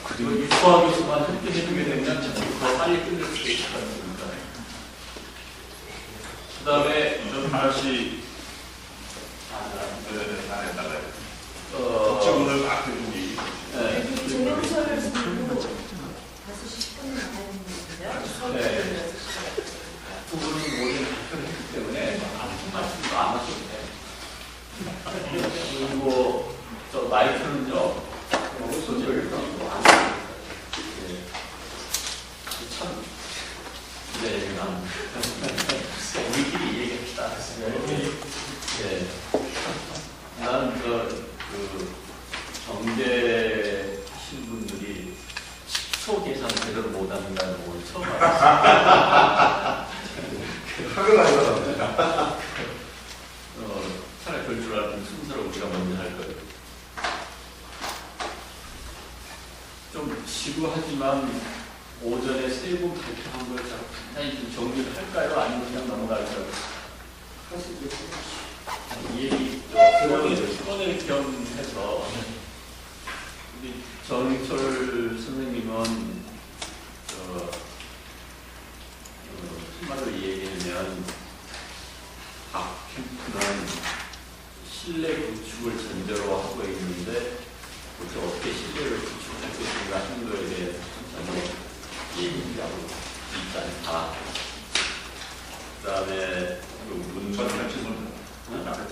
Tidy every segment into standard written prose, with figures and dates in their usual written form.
그리고 수학교수만 함께 해주게 되면 더 빨리 끝낼 수 있을 것 같습니다. 그 다음에 좀 다시 질문을 막 해주기. 증명서를 듣고 5시 10분에 나가야 되는데요. 네. 두 분은 모든 발표를 했기 때문에 아무 말씀도 안 하셔도 돼요. 그리고 저 마이크는요, 소리를 안 해요. 참, 네, 우리끼리 얘기합시다. 네. 나는 경제 하신 분들이 10초 계산 제대로 못한다는 걸 처음 알았어요. 학을 안 받았네. 차라리 그럴 줄 알았던 순서를 우리가 먼저 할 거예요. 좀 지루하지만 오전에 세 분 발표한 걸 간단히 좀 정리를 할까요? 아니면 그냥 넘어갈까요? 이 얘기 수건을 겸해서 우리 정철 선생님은 한마디로 얘기하면 각 캠프는 실내 구축을 전제로 하고 있는데 그렇게 어떻게 실내를 구축할 것인가 하는 거에 대해서 전혀 얘기하고 있지 않다. 그 다음에 문전 탈출은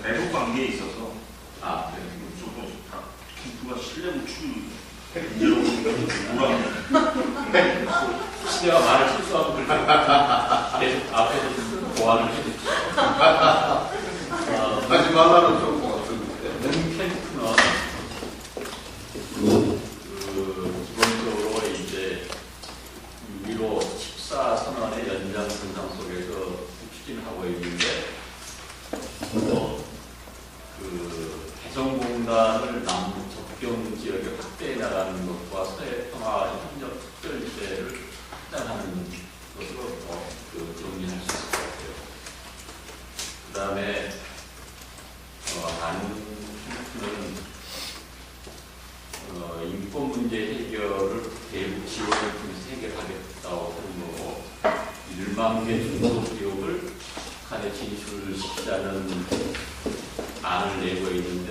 대북 관계에 있어서 무조건 다 캠프가 실내 구축 이러고 있는 시대와 말을 실수하고 그렇게 계속 앞에서 보완을 해주죠. 하지 말라는 좀 같은데. 캠프는 기본적으로 이제 6.15 14선언의 연장선상 속에서 추진하고 있는데 개성공단을 남북 접경 지역에 확대해 나가는 것과 서해 평화 협력 특별제를 확장하는 것으로 정리할 수 있을 것 같아요. 그 다음에 안은 인권 문제 해결을 대북 지원을 통해서 해결하겠다고 하는 거고 1만 개 중소기업을 북한에 진출시키자는 안을 내고 있는데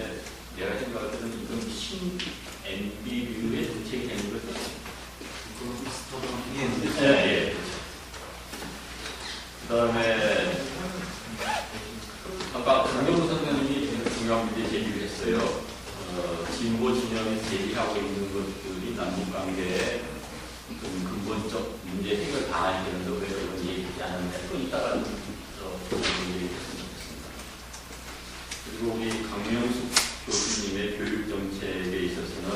내가 생각할 때는 이건 신 MB류의 정책이 되는 거죠. 예. 그 다음에 아까 강경수 선생님이 중요한 문제 제기를 했어요. 진보 진영에서 제기하고 있는 것들이 남북관계에 근본적 문제 해결 방안이 되는데 왜 그런 얘기하지 않았냐. 또 이따가 얘기했으면 좋겠습니다. 그리고 우리 강명숙 교수님의 교육 정책에 있어서는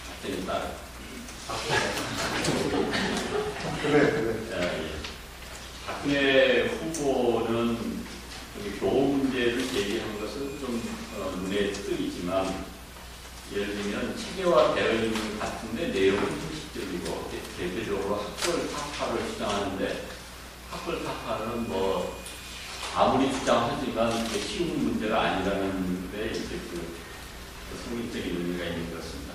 박대리 딸. 그래. 박근혜 후보는 교우 문제를 제기한 것은 좀 눈에 띄지만 예를 들면 체계와 배럴링 같은데 내용은 형식적이고 대표적으로 학벌 타파를 주장하는데 학벌 타파는 뭐 아무리 주장하지만 쉬운 문제가 아니라는 데 이제 성립적인 의미가 있는 것 같습니다.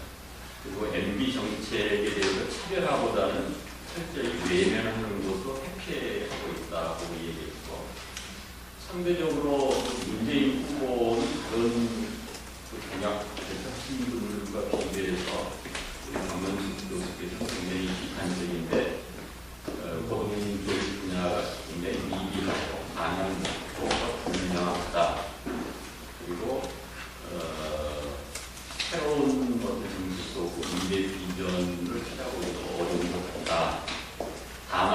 그리고 MB 정책에 대해서 차별화보다는 철저히 외면하는 것으로 회피하고 있다고 얘기했고 상대적으로 문재인 후보는 그런 공약에서 하신 분들과 비교해서 우리 강명숙 교수께서 굉장히 비판적인데 고등교육 분야가 굉장히 미비하고 방향도 불명확하다. 그리고 새로운 정책도 없고 미래 비전을 찾아보기도 어려운 것 같다. 다만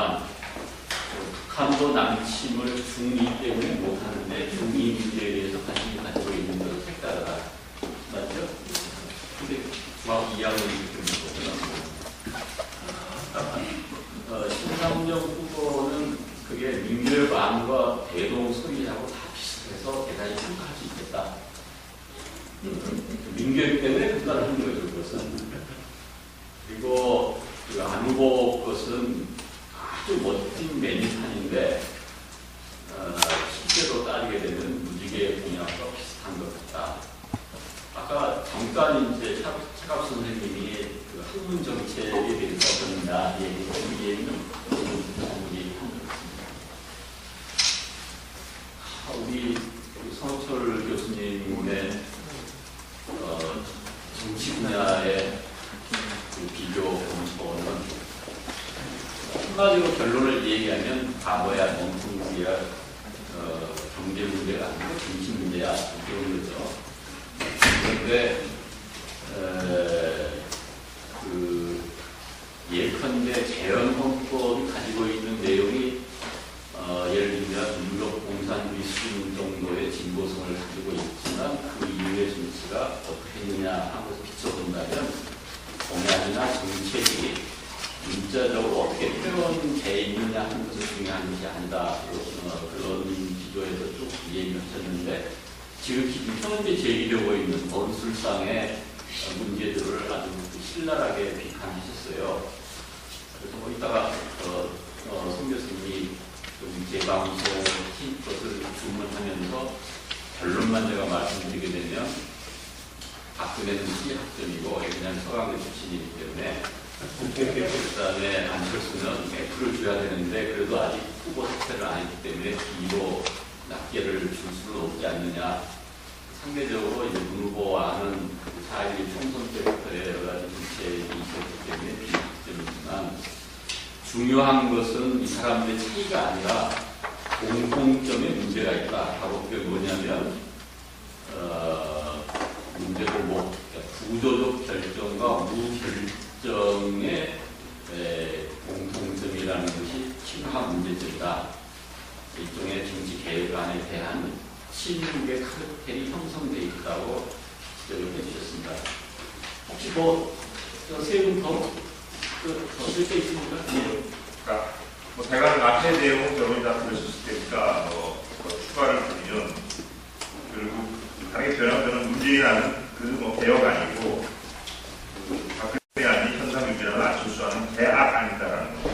북한도 남침을 중2 때문에 못하는데 중2 문제에 대해서 관심이 가지고 있는 것은 색다르다. 맞죠? 근데 중학 2학년이 신상정 후보는 그게 민결반과 대동소이하고 다 비슷해서 대단히 평가할 수 있겠다. 민결 때문에 평가를 하는 거죠, 그것은. 그리고 그 안 후보 것은 아주 멋진 메뉴판인데 차갑 선생님이 그 학문 정책에 대해서 어떤가 얘기는 충분히 한 것 같습니다. 우리 성호철 교수님의 정치 분야의 그 비교 검토는 한마디로 결론을 얘기하면 바보야, 멍청이야, 경제 문제가 아니고 정치 문제야 이런 거죠. 그런데 그 예컨대 재헌헌법이 가지고 있는 내용이 예를 들면 유럽 공산주의 수준 정도의 진보성을 가지고 있지만 그 이후의 정치가 어떻게 했느냐 하는 것을 비춰본다면 공약이나 정책이 문자적으로 어떻게 표현되어 있느냐 하는 것이 중요한 것이 아니다. 그런 비교에서 쭉 얘기하셨는데 지금 현재 제기되고 있는 범술상의 문제들을 아주 신랄하게 비판하셨어요. 그래서 뭐 이따가 송 교수님이 재방송 것을 주문하면서 결론만 제가 말씀드리게 되면 박근혜는 시학점이고 그냥 서강대 출신이기 때문에 그 다음에 안철수는 F를 줘야 되는데 그래도 아직 후보 삭제를 안 했기 때문에 B로 낱개를 줄 수는 없지 않느냐. 상대적으로 이제 문 후보와는 4.12 총선 때부터의 여러 가지 정책이 있었기 때문에 B학점이지만 중요한 것은 이 사람들의 차이가 아니라 공통점에 문제가 있다. 바로 그게 뭐냐면 문제를 구조적 결정과 무결정의 공통점이라는 것이 심한 문제점이다. 일종의 정치 개혁안에 대한 친윤의 카르텔이 형성되어 있다고 지적을 해주셨습니다. 혹시 세 분 더 쓸 게 있습니까? 그러니까 대강 앞에 내용은 여러분이 다 들으셨을 테니까 추가를 드리면 결국 다르게 변화되는 문재인안은 그 개혁 아니고 박근혜 안이 현상 유지라는 안철수안은 대악 아니다라는 거.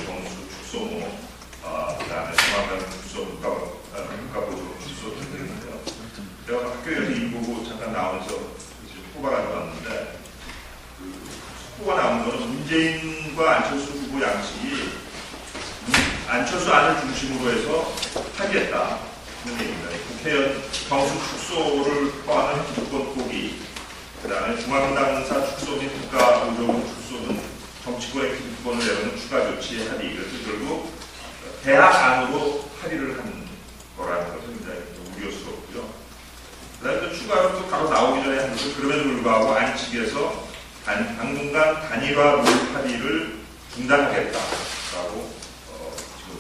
정수, 축소, 그다음에 소망당 축소, 국가보조 축소 등등인데요. 제가 학교에서 이 보고 잠깐 나오면서 후보가 가져왔는데 후보가 나온 거는 문재인과 안철수 후보 양식이 안철수 안을 중심으로 해서 하겠다 하는 얘기입니다. 국회의원 정수 축소를 포함하는 기득권 포기, 그 다음에 중앙당사 축소 및 국가보조금 축소는 정치권의 기득권을 내려는 추가 조치의 합의, 그래서 결국 대학 안으로 합의를 한 거라는 것은 굉장히 우려스럽고요. 그 다음에 또 추가로 또 바로 나오기 전에 한 것은 그럼에도 불구하고 안 측에서 당분간 단일화 룰 합의를 중단하겠다라고 지금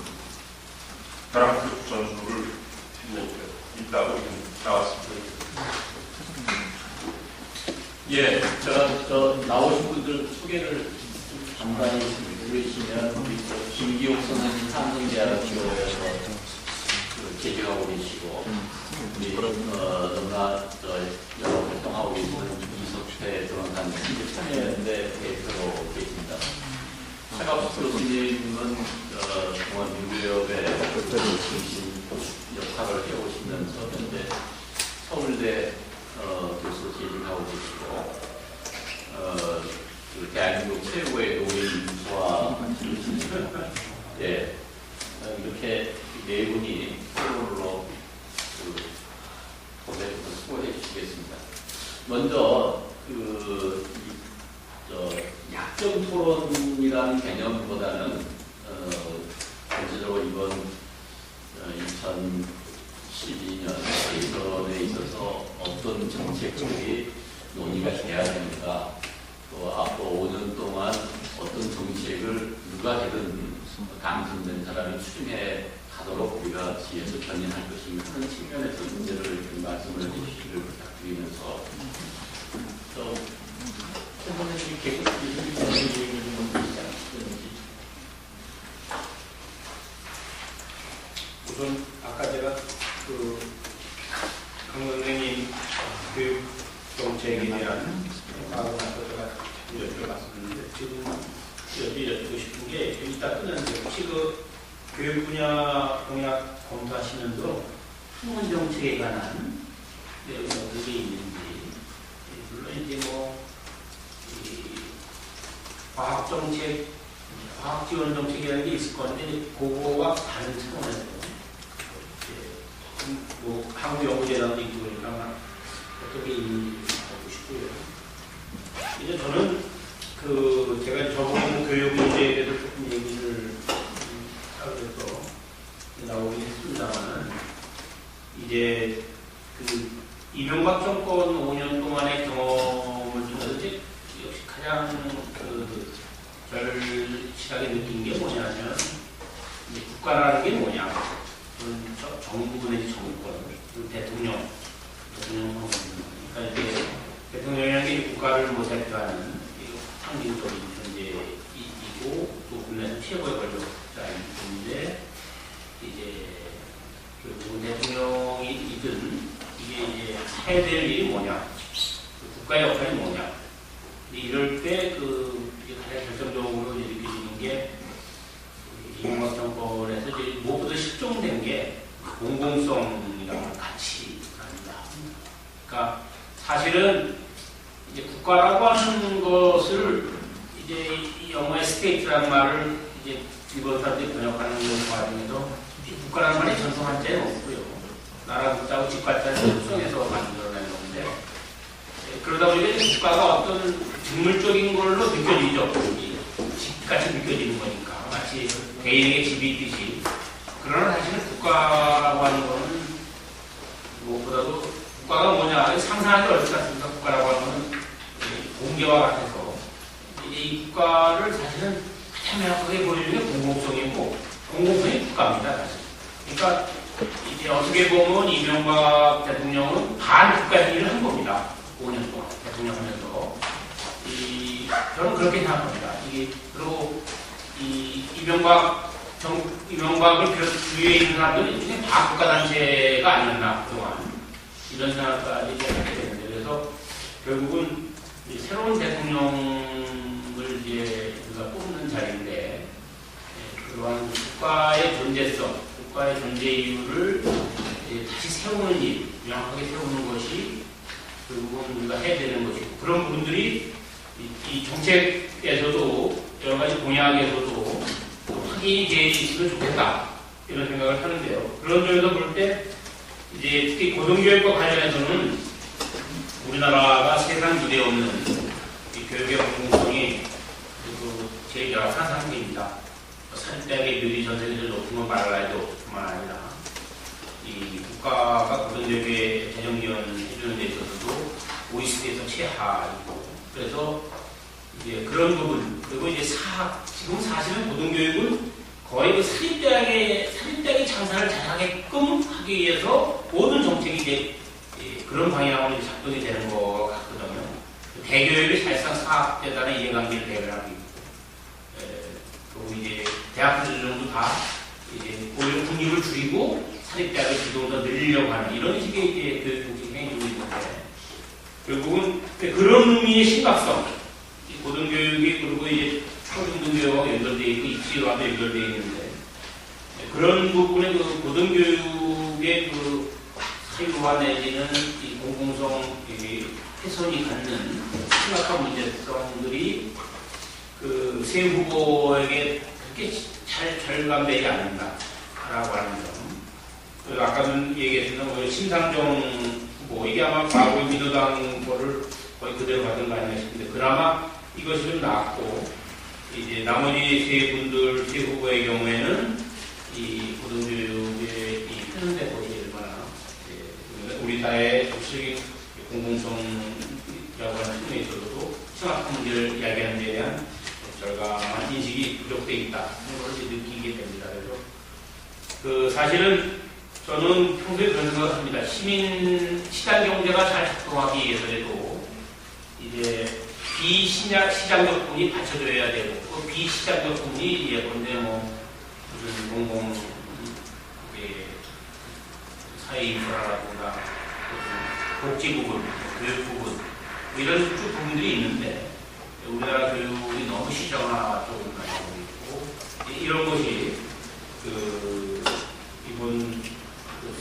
벼랑끝 전술을 있다고 나왔습니다. 예, 나오신 분들 소개를 간단히 들으시면 우리 김기옥 선생님 삼성대학교에서 재교하고 계시고 우리 너무나 여러 활동하고 계시는 이석태 변호사님 참여연대 대표로 계십니다. 차갑 교수님은 동아민구협의 중심 역할을 해오시면서 현재 서울대 교수로 재직하고 계시고 대한민국 최고의 노인 유수와 예, 이렇게 네 분이 토론으로 수고해 주시겠습니다. 먼저 약정 토론이라는 개념보다는 전체적으로 이번 2012년 대선에 있어서 어떤 정책들이 논의가 돼야 됩니까? 또 앞으로 5년 동안 어떤 정책을 누가 되든 당선된 사람이 추진해 가도록 우리가 지혜서 견인할 것인가 하는 측면에서 문제를 좀 말씀을 해주시기를 부탁드리면서 선생님이 계속 얘기를 좀 해주시지. 우선 아까 제가 강 선생님 교육 정책에 대한 하고 나서 제가 여쭤봤었는데 지금 여쭤보고 싶은 게 이따 끝났는데 혹시 교육 분야 공약 검토하시면서 학문 정책에 관한 내용이 어떻게 있는지 물론 이제 과학정책, 과학지원정책이라는 게 있을 건데 그거와 다른 차원에서 뭐 한국연구재단도 있고 그러니까 어떻게 있는지 보고 싶고요. 이제 저는 제가 저번에 교육 문제에 대해서 조금 얘기를 하면서 나오긴 했습니다만 이제 이명박 정권 5년 동안의 경험을 통해서 이제 역시 가장 절실하게 느낀 게 뭐냐면 이제 국가라는 게 뭐냐, 정부 내지 정권, 대통령 그러니까 이제 대통령이라는 게 국가를 뭐 대표하는 상징적인 존재이고 또 국내에서 최고의 권력자인데 이제 결국 대통령이든 이게 이제 해야 될 일이 뭐냐, 국가의 역할이 뭐냐. 이럴 때 가장 결정적으로 느껴지는 게 이명박 정권에서 이제 무엇보다 실종된 게 공공성이라는 가치입니다. 그러니까 사실은 이제 국가라고 하는 것을 이제 이 영어의 스테이트라는 말을 이제 일본 사람들이 번역하는 과정에서 국가라는 말이 전성한 자는 없고요. 나라 국가하고 집과자를 합성해서 만들어낸 건데 그러다 보니까 국가가 어떤 직물적인 걸로 느껴지죠. 집같이 느껴지는 거니까 마치 개인에게 집이 있듯이. 그러나 사실은 국가라고 하는 거는 무엇보다도 국가가 뭐냐 상상하기 어렵지 않습니까? 국가라고 하는 거는 공개와 같아서 이제 이 국가를 사실은 가장 명확하게 보여주는 게 공공성이고 공공성이 국가입니다. 사실. 그러니까 이제 어떻게 보면 이명박 대통령은 반국가의 일을 한 겁니다. 5년 동안 대통령 하면서 저는 그렇게 생각합니다. 그리고 이명박을 주위에 있는 사람들은 일종의 반국가 단체가 아니었나 그동안 이런 생각까지 하게 되는데 그래서 결국은 새로운 대통령을 이제 우리가 뽑는 자리인데 그러한 국가의 존재성, 국가의 존재 이유를 다시 세우는 일, 명확하게 세우는 것이 결국은 우리가 해야 되는 것이고 그런 부분들이 이 정책에서도 여러 가지 공약에서도 확인이 되어 있으면 좋겠다 이런 생각을 하는데요. 그런 점에서 볼 때 이제 특히 고등교육과 관련해서는 우리나라가 세상 무대에 없는 이 교육의 공공성이 제일 열악한 상태입니다. 사립대학의 비율이 전 세계적으로 높은 건 말할 나위도 뿐만 아니라 이 국가가 고등교육의 재정 지원해주는 데 있어서도 OECD에서 최하이고 그래서 이제 그런 부분 그리고 이제 지금 사실은 고등교육은 거의 사립대학의 장사를 잘하게끔 하기 위해서 모든 정책이 이제 그런 방향으로 작동이 되는 것 같거든요. 대교육이 사실상 사학재단의 이해관계를 대변하고 있고 그리고 이제 대학 수준도 다 이제 오히려 국립을 줄이고 사립대학을 지금 더 늘리려고 하는 이런 식의 이제 교육 정책이 행해지고 있는데 결국은 그런 의미의 심각성, 고등교육이 그리고 이제 초중등교육하고 연결되어 있고 입시와도 연결되어 있는데 그런 부분에 고등교육의 사유화 내지는 이 공공성 훼손이 갖는 심각한 문제성들이 새 후보에게 그렇게 잘 절감되지 않는다라고 하는 점. 그리고 아까는 얘기했던 심상정 후보 이게 아마 과거의 민주당 거를 거의 그대로 받은 거 아니냐 싶은데 그나마 이것이 좀 나았고 이제 나머지 세 후보의 경우에는 이 고등교육의 이 편성된 것이 얼마나 우리 사회의 정치적인 공공성이라고 하는 측면에 있어서도 심각한 문제를 이야기하는 데에 대한 절감한 인식이 부족되어 있다. 이런 것을 느끼게 됩니다. 그래서 사실은 저는 평소에 그런 생각을 합니다. 시장 경제가 잘 작동하기 위해서라도 이제 비시장적 부분이 받쳐줘야 되고 그 비시장적 부분이 예컨대 무슨 공공 사회 인프라라든가 복지 부분, 교육 부분 이런 부분들이 있는데 우리나라 교육이 너무 시장화 쪽으로 가고 있고 이런 것이 이번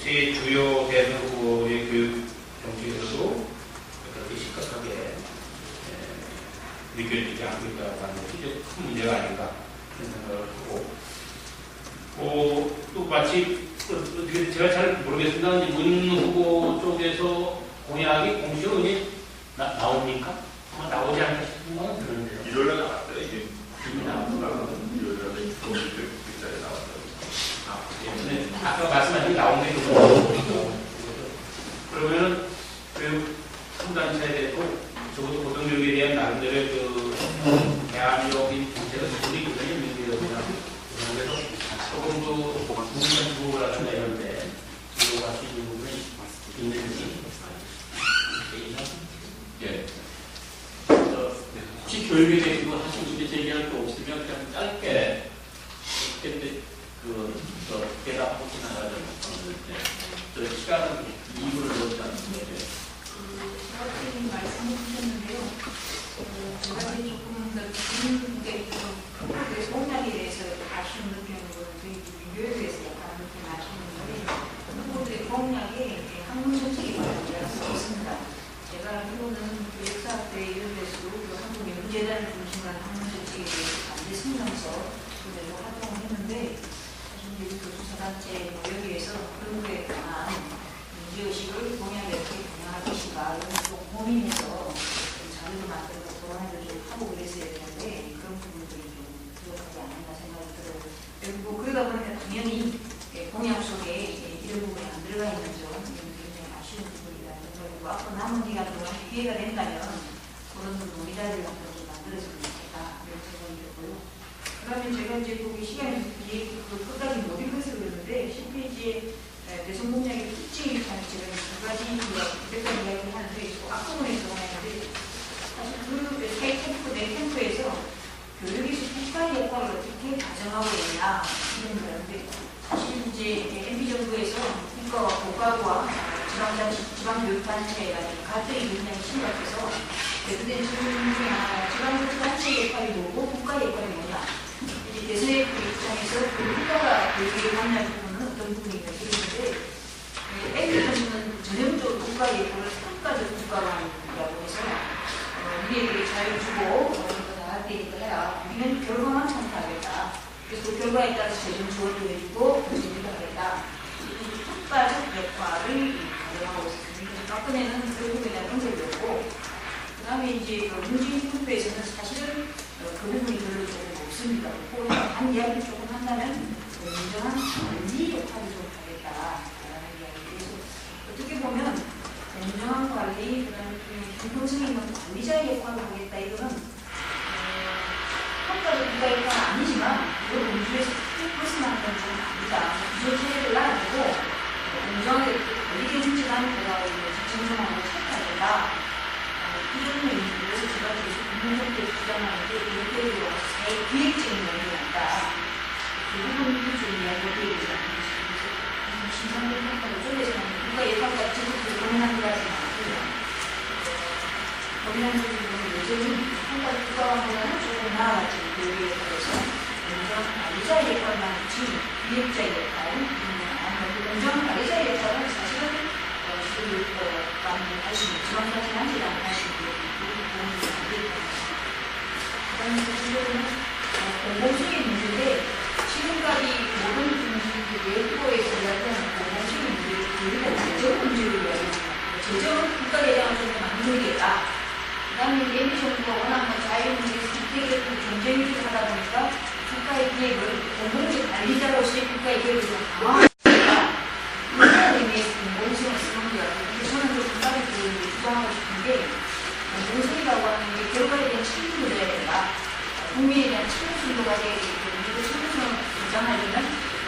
세 주요 대선 후보의 교육 정책에서도 그렇게 심각하게 느껴지지 않고 있다는 것이 이제 큰 문제가 아닌가 그런 생각을 하고 또 마치 어떻게 제가 잘 모르겠습니다. 문 후보 쪽에서 공약이 공식으로 나옵니까? 아마 나오지 않을까 싶은 건 드는데요. 1월에 나왔어요. 이게 이미 나왔더라고요. 1월에 공식 글자에 나왔어요. 네, 아까 말씀하신 나온 게 있고 그러면은 그 상단체에도 적어도 고등교육에 대한 나름대로의 그 대안적인 정책을 우리 굉장히 민주적이라고 그래서 조금 더 국민 부호라든가 이런데 들어갈 수 있는 부분이 있는지 예. 혹시 교육에 대해서 하신 문제 제기할 거 없으면 그냥 짧게 대답하고 지나가자고 하는데 시간은 2분을 넣지 않습니다. 선생님 말씀해 주셨는데요. 제가 이제 조금 더 국민분께 좀 공약에 대해서 아쉬운 느끼는 거는 저희 민교에 대해서 약간 그렇게 아쉬운데 후보들의 공약에 학문 정책이 많이 있습니다. 제가 알기로는 교육사학 때 이런 데서도 한국연구재단을 중심으로 한 학문 정책에 대해서 반대 성명서 그대로 활동을 했는데 사실 이제 교수사단체 여기에서 그런 거에 관한 문제의식을 공약에 어떻게 반영할 것인가 이런 걸 고민해서 자료도 만들고 토론회도 좀 하고 그랬어야 되는데 그런 부분들이 좀 부족하지 않았나 생각이 들어요. 그리고 그러다 보니까 당연히 공약 속에 이런 부분이 안 들어가 있는 점 굉장히 아쉬운 부분이라는 생각이고 앞으로 남은 기간 동안 기회가 된다면 그런 논의자들을 한번 좀 만들어주면 좋겠다 이런 생각이 들고요. 그 다음에 제가 이제 거기 시간이 끝까지 못 읽어서 그러는데 10페이지에 대선 공약의 특징이 있다는 제가 두 가지 몇 가지 이야기를 하는데 앞부분에서 하는데 사실 내 캠프에서 교육에서 국가의 역할을 어떻게 가정하고 있냐 이런 거였는데 사실 이제 MB정부에서 국가와 고가와 지방교육단체가 갈등이 굉장히 심각해서 대두된 질문 중에 하나가 지방교육단체의 역할이 뭐고 국가의 역할이 뭐냐 이제 대선의 입장에서 국가가 교육에 관여할 부분은 어떤 부분인가 그러는데 MB정부는 전형적으로 국가의 역할을 평가적 국가관이라고 해서 우리에게 자유를 주고 나갈 때니까 해라. 우리는 결과만 참고하겠다. 그래서 그 결과에 따라서 재정 지원도 해주고 재정도 하겠다. 평가적 역할을 가져가고 있습니다. 박근혜는 결국에 대한 언급이었고 그 다음에 이제 문재인 정부에서는 사실은 그 부분이 별로 조금 없습니다. 한 이야기를 조금 한다면 인정한 관리 역할을 좀 하겠다라는 이야기에 어떻게 보면 공정한 관리, 그다음에 공평성 있는 관리자의 역할을 하겠다. 이거는 평가적 국가 역할은 아니지만 이걸 민주에서 크게 벗어나는 건 좀 아니다. 기존 체계를 놔두고 공정하게 관리된 문제만 보다가 정상화를 찾아야 된다. 이런 의미에서 제가 계속 국민정부에 주장하는 게 이렇게 되어 기획적인 면이 있다. 그 부분을 좀 이야기를 드리자. 신상적 평가를 쪼개서는 국가 역할과 지속적으로 고민하는 거 하지 않고요. 고민하는 부분은 여전히 평가 국가보다는 조금 나아갔지. 교육에 대해서 공정한 관리자의 역할만 있지 기획자의 역할, 공정한 관리자의 역할은 사실은 할 수 있는 지방자치단체가 할 수 있는 도움이 안 되겠다. 그 다음에 지금은 공공성의 문제인데 지금까지 모든 외국어에서 이야기하는 공공성의 문제를 우리가 재정 문제로 이야기합니다. 재정은 국가대장을 좀 만들겠다. 그 다음에 MB정부가 워낙 자유문제, 선택을 경쟁 위주로 하다 보니까 국가의 기획을 공공적 관리자로서의 국가의 기획을 좀 강화하니까 그런 의미에서 공공성을 쓰는 거예요. 저는 좀 국가를 주장하고 싶은 게 공공성이라고 하는 게 결과에 대한 책임을 져야 된다. 국민에 대한 책임순도가 돼야 되기 때문에 그 책임성을 주장하려면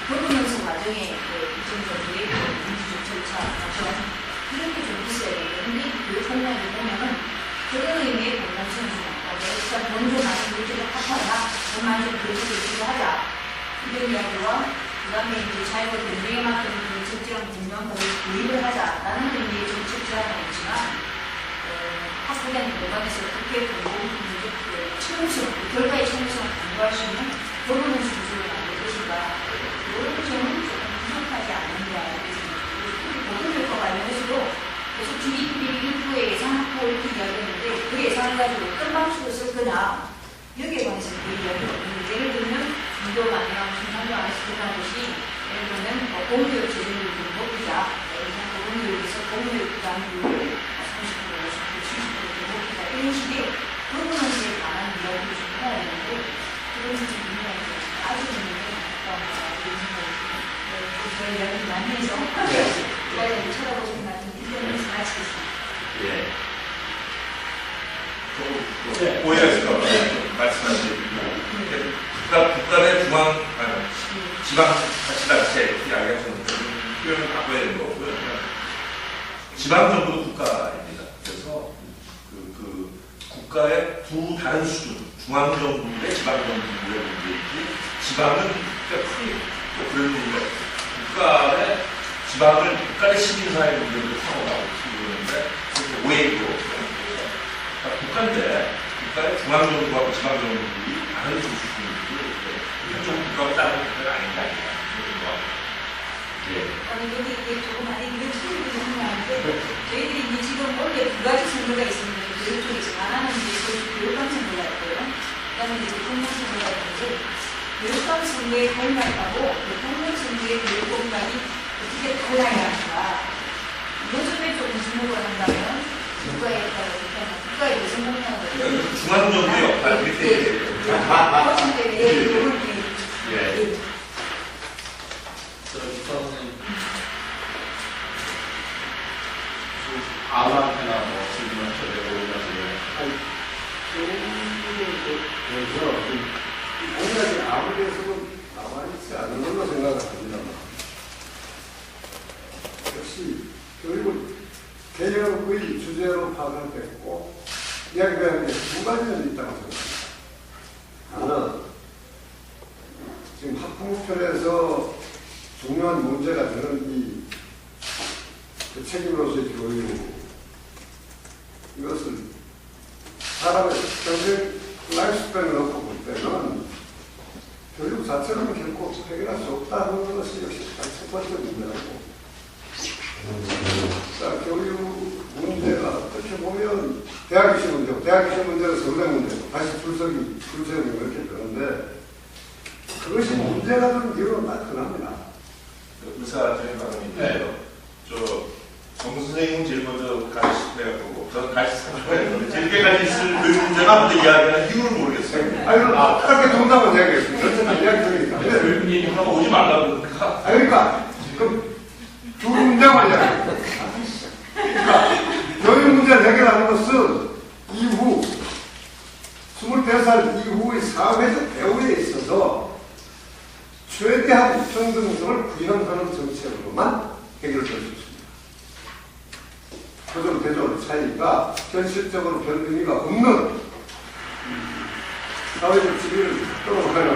governance 과정에 이전적인 민주적 절차 과정 이런 게 좀 있어야 돼요. 근데 교육 공약을 보면은 그런 의미의 공공성이 좀 없다. 내가 돈 좀 많이 물질을 합하나 돈 많이 좀 교육을 유지하자 이런 이야기와 그 다음에 이제 자유와 경쟁에 맞는 적절한 공정한 법을 도입을 하자라는 의미의 정책 제안은 있지만 학부된 공간에서 어떻게 책임성, 결과의 책임성을 강조할 수 있는 governance 구조를 만들 것인가 이런 점은 조금 부족하지 않는가 모든 결과 관련해서도 계속 GDP 1%의 예산 확보 이렇게 이야기했는데 그 예산을 가지고 어떤 방식으로 쓸 거냐 지도 방향, 순간도 안 시켜나듯이 예를 들면 공교육 재정을 좀 높이자. 공교육에서 공교육 부담률을 30%, 50%, 70% 높이자. 이런 식의 부분에 관한 이야기를 좀 해야 되는데 그런 부분이 아주 이런 생각이 저희 이야기 많이 해서 이야기를 쳐다보고 있는 것 같은데 이거는 마치겠습니다. 예. 오해가 있을까 봐 말씀하시고 국가 내 지방자치단체 이야기하셨는데 표현을 바꿔야 되는 거고요. 지방정부도 국가입니다. 그래서 그 국가의 두 다른 수준, 중앙정부의 지방정부의 문제이지 지방은 크게 그런 문제가 국가의 지방을 국가의 시민사회 문제로 상호하고 그러는데 그렇게 오해이고 국가인데 국가의 중앙정부하고 지방정부들이 다른 수준이고 한쪽 국가가 다른 국가가 아닌가 예. 아니 근데 이게 조금 많이 이런 소리도 생각하는데 저희들이 이제 지금 원래 두 가지 선거가 있습니다. 교육 쪽에서 하나는 이제 교육감 선거가 있고요. 그다음에 이제 대통령 선거가 있는데 교육감 선거의 공약하고 대통령 선거의 교육 공약이 어떻게 달라야 할까? 이것 점에 조금 주목을 한다면 국가에 따라 국가의 대선 공약을 중앙정부의 역할 이렇게 예. 저는 아무한테나 뭐 질문을 쳐대고 이러세요. 그래서 공약이 아무데서도 나와 있지 않은 걸로 생각을 합니다만 역시 교육은 개혁의 주제로 파악됐고 이야기가 두 가지는 있다고 생각합니다. 하나는 지금 학부모편에서 중요한 문제가 되는 그 책임으로서의 교육 이것을 사람의 평생 라이프스팬을 놓고 볼 때는 교육 자체는 결코 해결할 수 없다는 것이 역시 첫 번째 문제라고. 자, 교육 문제가 어떻게 보면 대학 입시 문제고 대학 입시 문제는 서울대 문제고 다시 줄서기 이렇게 되는데 그것이 문제가 되는 이유는 딱 그겁니다. 의사적인 발언인데요. 정 선생님은 제일 먼저 가르치고 저는 가르치고 제일까지 있을 그 문제가 먼저 이야기하는 이유를 모르겠어요. 아니, 그렇게 동작은 이야기했습니다. 전체는 이야기하니까. 교육 얘기하고 오지 말라고 그러니까. 그러니까, 두 문제만 이야기해요. 그러니까, 교육 문제를 해결하는 것은 이후, 24살 이후의 사회적 대우에 있어서 최대한 평등성을 구현하는 정책으로만 해결될 수 있습니다. 표준 대조의 차이가 현실적으로 별 의미가 없는 사회적 지위를 끌어가는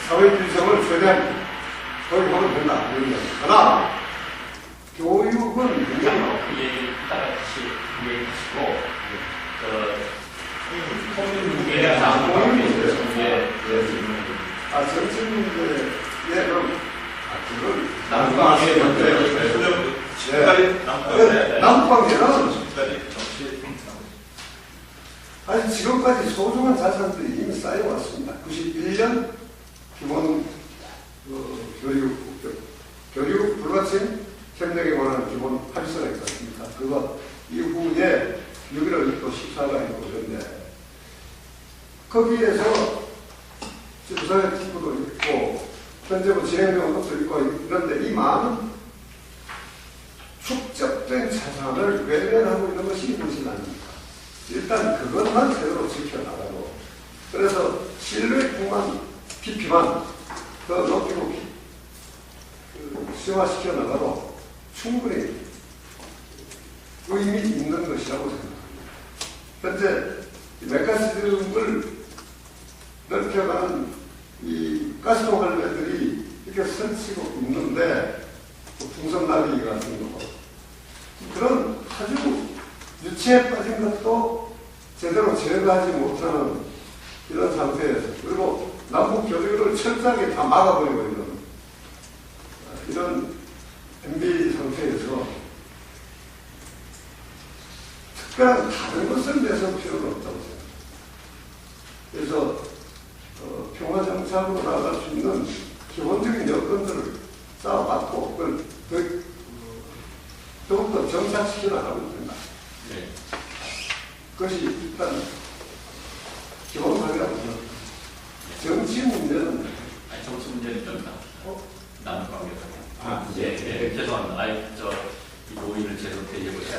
사회 질서를 최대한 도입하면 된다. 그러나 교육은 굉장히 그 얘기를 따라다시 얘기하시고 통일 문제에 대한 정치 문제에 그럼 그걸 남북관계 남북관계는 아니 지금까지 소중한 자산들이 이미 쌓여왔습니다. 91년 기본 교육 불가침 협력에 관한 기본 합의서가 있지 않습니까? 그거 이후에 6.15 또 14가 있고 그런데 거기에서 부산의 기부도 있고 현재 진행되는 것도 있고 이런데 이 많은 축적된 자산을 외면하고 있는 것이 현실 아닙니까? 일단 그것만 제대로 지켜나가고 그래서 신뢰뿐만 깊이만 더 높이고 시화시켜 나가도 충분히 의미 있는 것이라고 생각합니다. 현재 메커니즘을 넓혀가는 이 가스통 할매들이 이렇게 설치고 있는데 풍선나비 같은 거 그런 아주 유치에 빠진 것도 제대로 제거하지 못하는 이런 상태에서 그리고 남북 교류를 철저하게 다 막아버리고 있는 이런 MB 상태에서 특별한 다른 것을 내세울 필요는 없다고 생각합니다. 그래서 평화정치 정착으로 나아갈 수 있는 기본적인 여건들을 쌓아왔고 그걸 더욱더 정착시켜 나가면 된다. 네. 그것이 일단 기본적이라고 생각합니다. 정치 문제는 아니, 정치 문제는 좀 남북 관계가. 아, 예, 예, 죄송합니다. 아니, 이 노인을 제대로 대해보셔야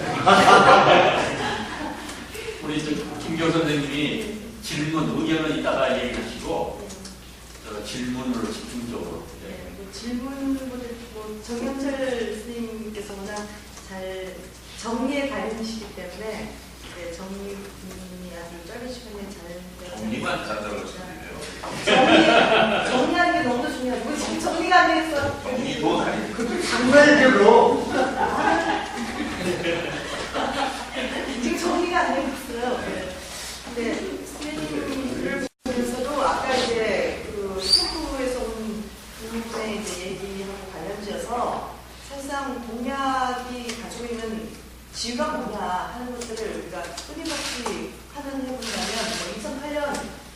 우리 김경 선생님이 질문, 의견은 이따가 얘기하시고 질문으로 집중적으로. 네, 뭐 질문보다 뭐 정영철 스님께서 워낙 잘 정리에 다니시기 때문에 네, 정리이 아주 짧은 시간에 잘 정리만 잘한다고 하시는데요. 정리하는 게 너무 중요하고 지금 정리가 안 됐어. 정리도 아니. 장난이로 지금 정리가 안 되고 있어요. 근데 스님을 보면서도 아까 이제 그 캠프에서 온 부분에 이제 얘기하고 관련지어서 사실상 공약이 가지고 있는 지유가 뭐냐 하는 것들을 우리가 끊임없이 해본다면 2008년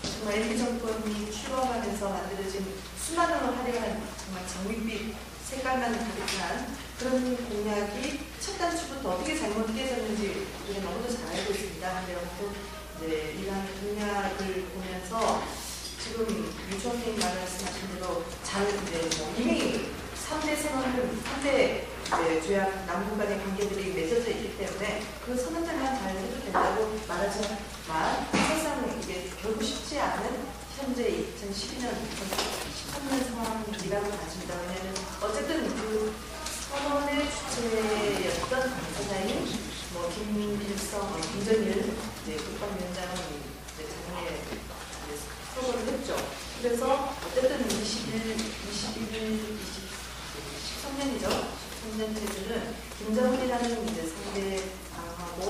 정말 MB 정권이 출범하면서 만들어진 수많은 화려한 정말 장밋빛 색깔만 가득한 그런 공약이 첫 단추부터 어떻게 잘못 깨졌는지 우리가 너무도 잘 알고 있습니다. 근데 아무튼 이제 이러한 공약을 보면서 지금 유주원님 말씀하신 대로 잘 이제 뭐 이미 3대 선언은 3대 이제 조약 남북 간의 관계들이 맺어져 있기 때문에 그 선언들만 잘 해도 된다고 말하지만 사실상 이게 결국 쉽지 않은 현재 2012년, 2013년 상황이라고 봐집니다. 왜냐하면 어쨌든 그 선언의 주체였던 당사자인 뭐 김일성, 김정일 국방위원장은 이제 작년에 선언을 했죠. 그래서 어쨌든 13년이죠. 13년 때는 김정은이라는 이제 상대 방하고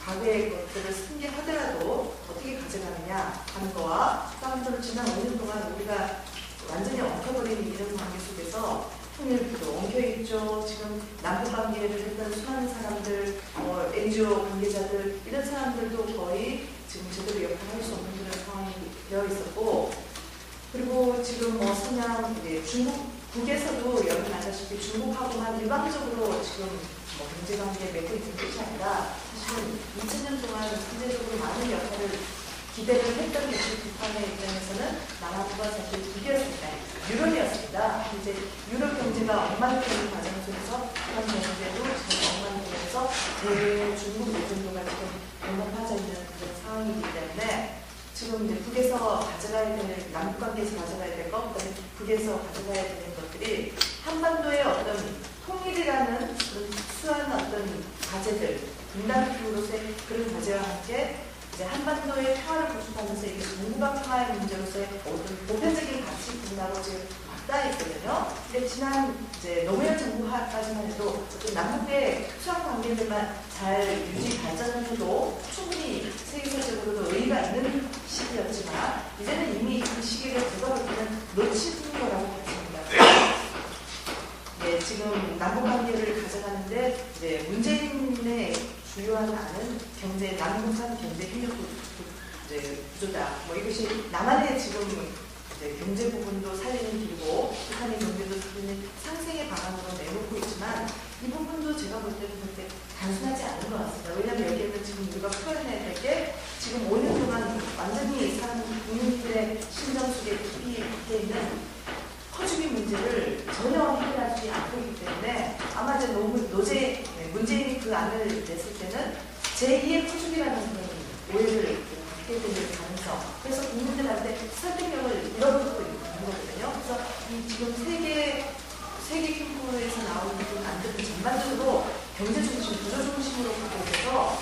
과거의 것들을 승계하더라도 어떻게 가져가느냐 하는 거와 사람들을 지난 5년 동안 우리가 완전히 엉켜버린 이런 관계 속에서 통일도 엉켜있죠. 지금 남북관계를 했던 수많은 사람들, NGO 관계자들 이런 사람들도 거의 지금 제대로 역할을 할 수 없는 그런 상황이 되어 있었고 그리고 지금 뭐 서양 북에서도 여러분 아시다시피 중국하고만 일방적으로 지금 뭐 경제관계 맺고 있는 것이 아니라 사실은 2000년 동안 상대적으로 많은 역할을 기대를 했던 것이 북한의 입장에서는 남아부가 사실 북이었습니다. 유럽이었습니다. 이제 유럽 경제가 엉망되는 과정 속에서 북한 경제도 지금 엉망되면서 중국 내정도가 지금 공급하져 있는 그런 상황이기 때문에 지금 이제 북에서 가져가야 될, 남북관계에서 가져가야 될 것, 그다음에 북에서 가져가야 되는 것들이 한반도의 어떤 통일이라는 그런 특수한 어떤 과제들, 분단표로서의 그런 과제와 함께 이제 한반도의 평화를 구축하면서 이게 동북아 평화의 문제로서의 어떤 보편적인 가치 분야로 지금 맞닿아 있거든요. 근데 지난 이제 노무현 정부까지만 해도 어떤 남북의 특수한 관계들만 잘 유지 발전해도 충분히 세계사적으로도 의의가 있는 시기였지만 이제는 이미 그 시기를 제가 볼 때는 놓친 거라고 봤습니다. 네, 지금 남북관계를 가져가는데 이제 문재인의 주요한 안은 경제 남북한 경제 협력 구조다. 뭐 이것이 남한의 지금 이제 경제 부분도 살리는 길고 북한의 경제도 살리는 상생의 방안으로 내놓고 있지만 이 부분도 제가 볼 때는 그렇게 단순하지 않은 것 같습니다. 왜냐하면 여기에는 지금 우리가 표현해야 될 게 지금 5년 동안 완전히 사람 국민들의 심정 속에 깊이 박혀 있는 허주기 문제를 전혀 해결하지 않고 있기 때문에 아마 이제 문재인이 그 안을 냈을 때는 제2의 허주기라는 그런 오해를 갖게 되는 가능성. 그래서 국민들한테 설득력을 잃어버리고 있는 거거든요. 그래서 이 지금 세계 캠프에서 나오는 그런 안들은 전반적으로 경제 중심, 구조 중심으로 가고 있어서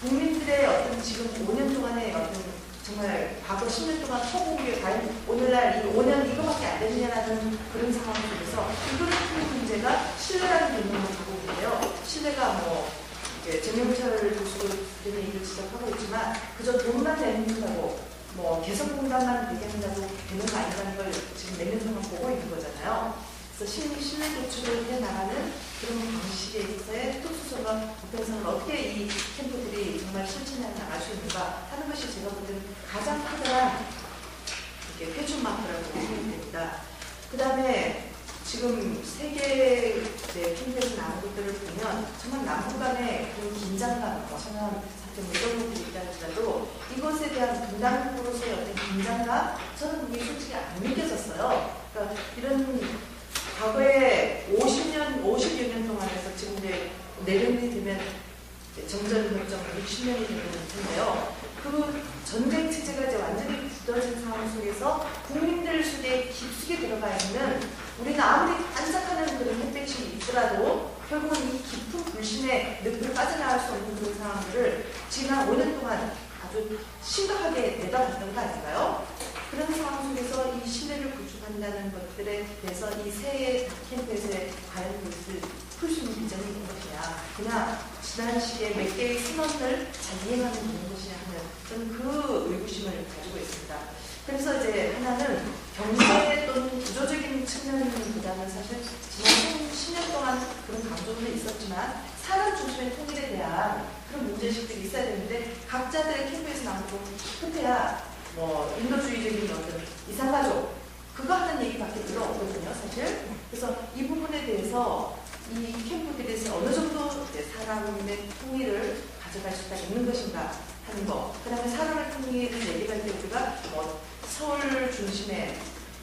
국민들의 어떤 지금 5년 동안의 어떤 정말 과거 10년 동안 소고기에 과연 오늘날 이 5년 이거밖에 안 되느냐라는 그런 상황 속에서 이거를 푸는 문제가 신뢰라는 개념을 갖고 있는데요. 신뢰가 뭐 정영철 교수도 그런 얘기를 지적하고 있지만 그저 돈만 내는다고 뭐 개성공단만 얘기한다고 되는 거 아니라는 걸 지금 몇 년 동안 보고 있는 거잖아요. 그래서 신뢰 구축을 해나가는 그런 방식에 있어서의 특수성과 보편성을 어떻게 이 캠프들이 정말 실천해 나갈 수 있는가 하는 것이 제가 볼 때는 가장 커다란 퀘스천 마크라고 생각됩니다. 그 다음에 지금 세계 캠프에서 나온 것들을 보면 정말 남북 간의 그런 긴장감, 저는 사실 이런 것들이 있다 할지라도 이것에 대한 분당으로서의 어떤 긴장감, 저는 그게 솔직히 안 느껴졌어요. 그러니까 이런 과거에 50여 년 동안 해서 지금 이제 내년이 되면 정전 결정 60년이 되는 텐데요. 그 전쟁 체제가 이제 완전히 굳어진 상황 속에서 국민들 속에 깊숙이 들어가 있는 우리는 아무리 반짝하는 그런 햇빛이 있더라도 결국은 이 깊은 불신의 늪을 빠져나갈 수 없는 그런 상황들을 지난 5년 동안 아주 심각하게 내다봤던 거 아닌가요? 그런 상황 속에서 이 신뢰를 구축한다는 것들에 대해서 이 새 캠프에서의 과연 그것을 풀 수 있는 비전이 있는 것이냐, 그냥 지난 시기에 몇 개의 선언을 잘 이행하는 것이냐 하는 저는 그 의구심을 가지고 있습니다. 그래서 이제 하나는 경제 또는 구조적인 측면보다는 사실 지난 10년 동안 그런 강조도 있었지만 사람 중심의 통일에 대한 그런 문제의식들이 있어야 되는데 각자들의 캠프에서 나오고 끝에야 뭐 인도주의적인 어떤 이산가족 그거 하는 얘기밖에 별로 없거든요, 사실. 그래서 이 부분에 대해서 이 캠프들에서 어느 정도 사람의 통일을 가져갈 수가 있는 것인가 하는 거. 그 다음에 사람의 통일을 얘기할 때 우리가 뭐 서울 중심의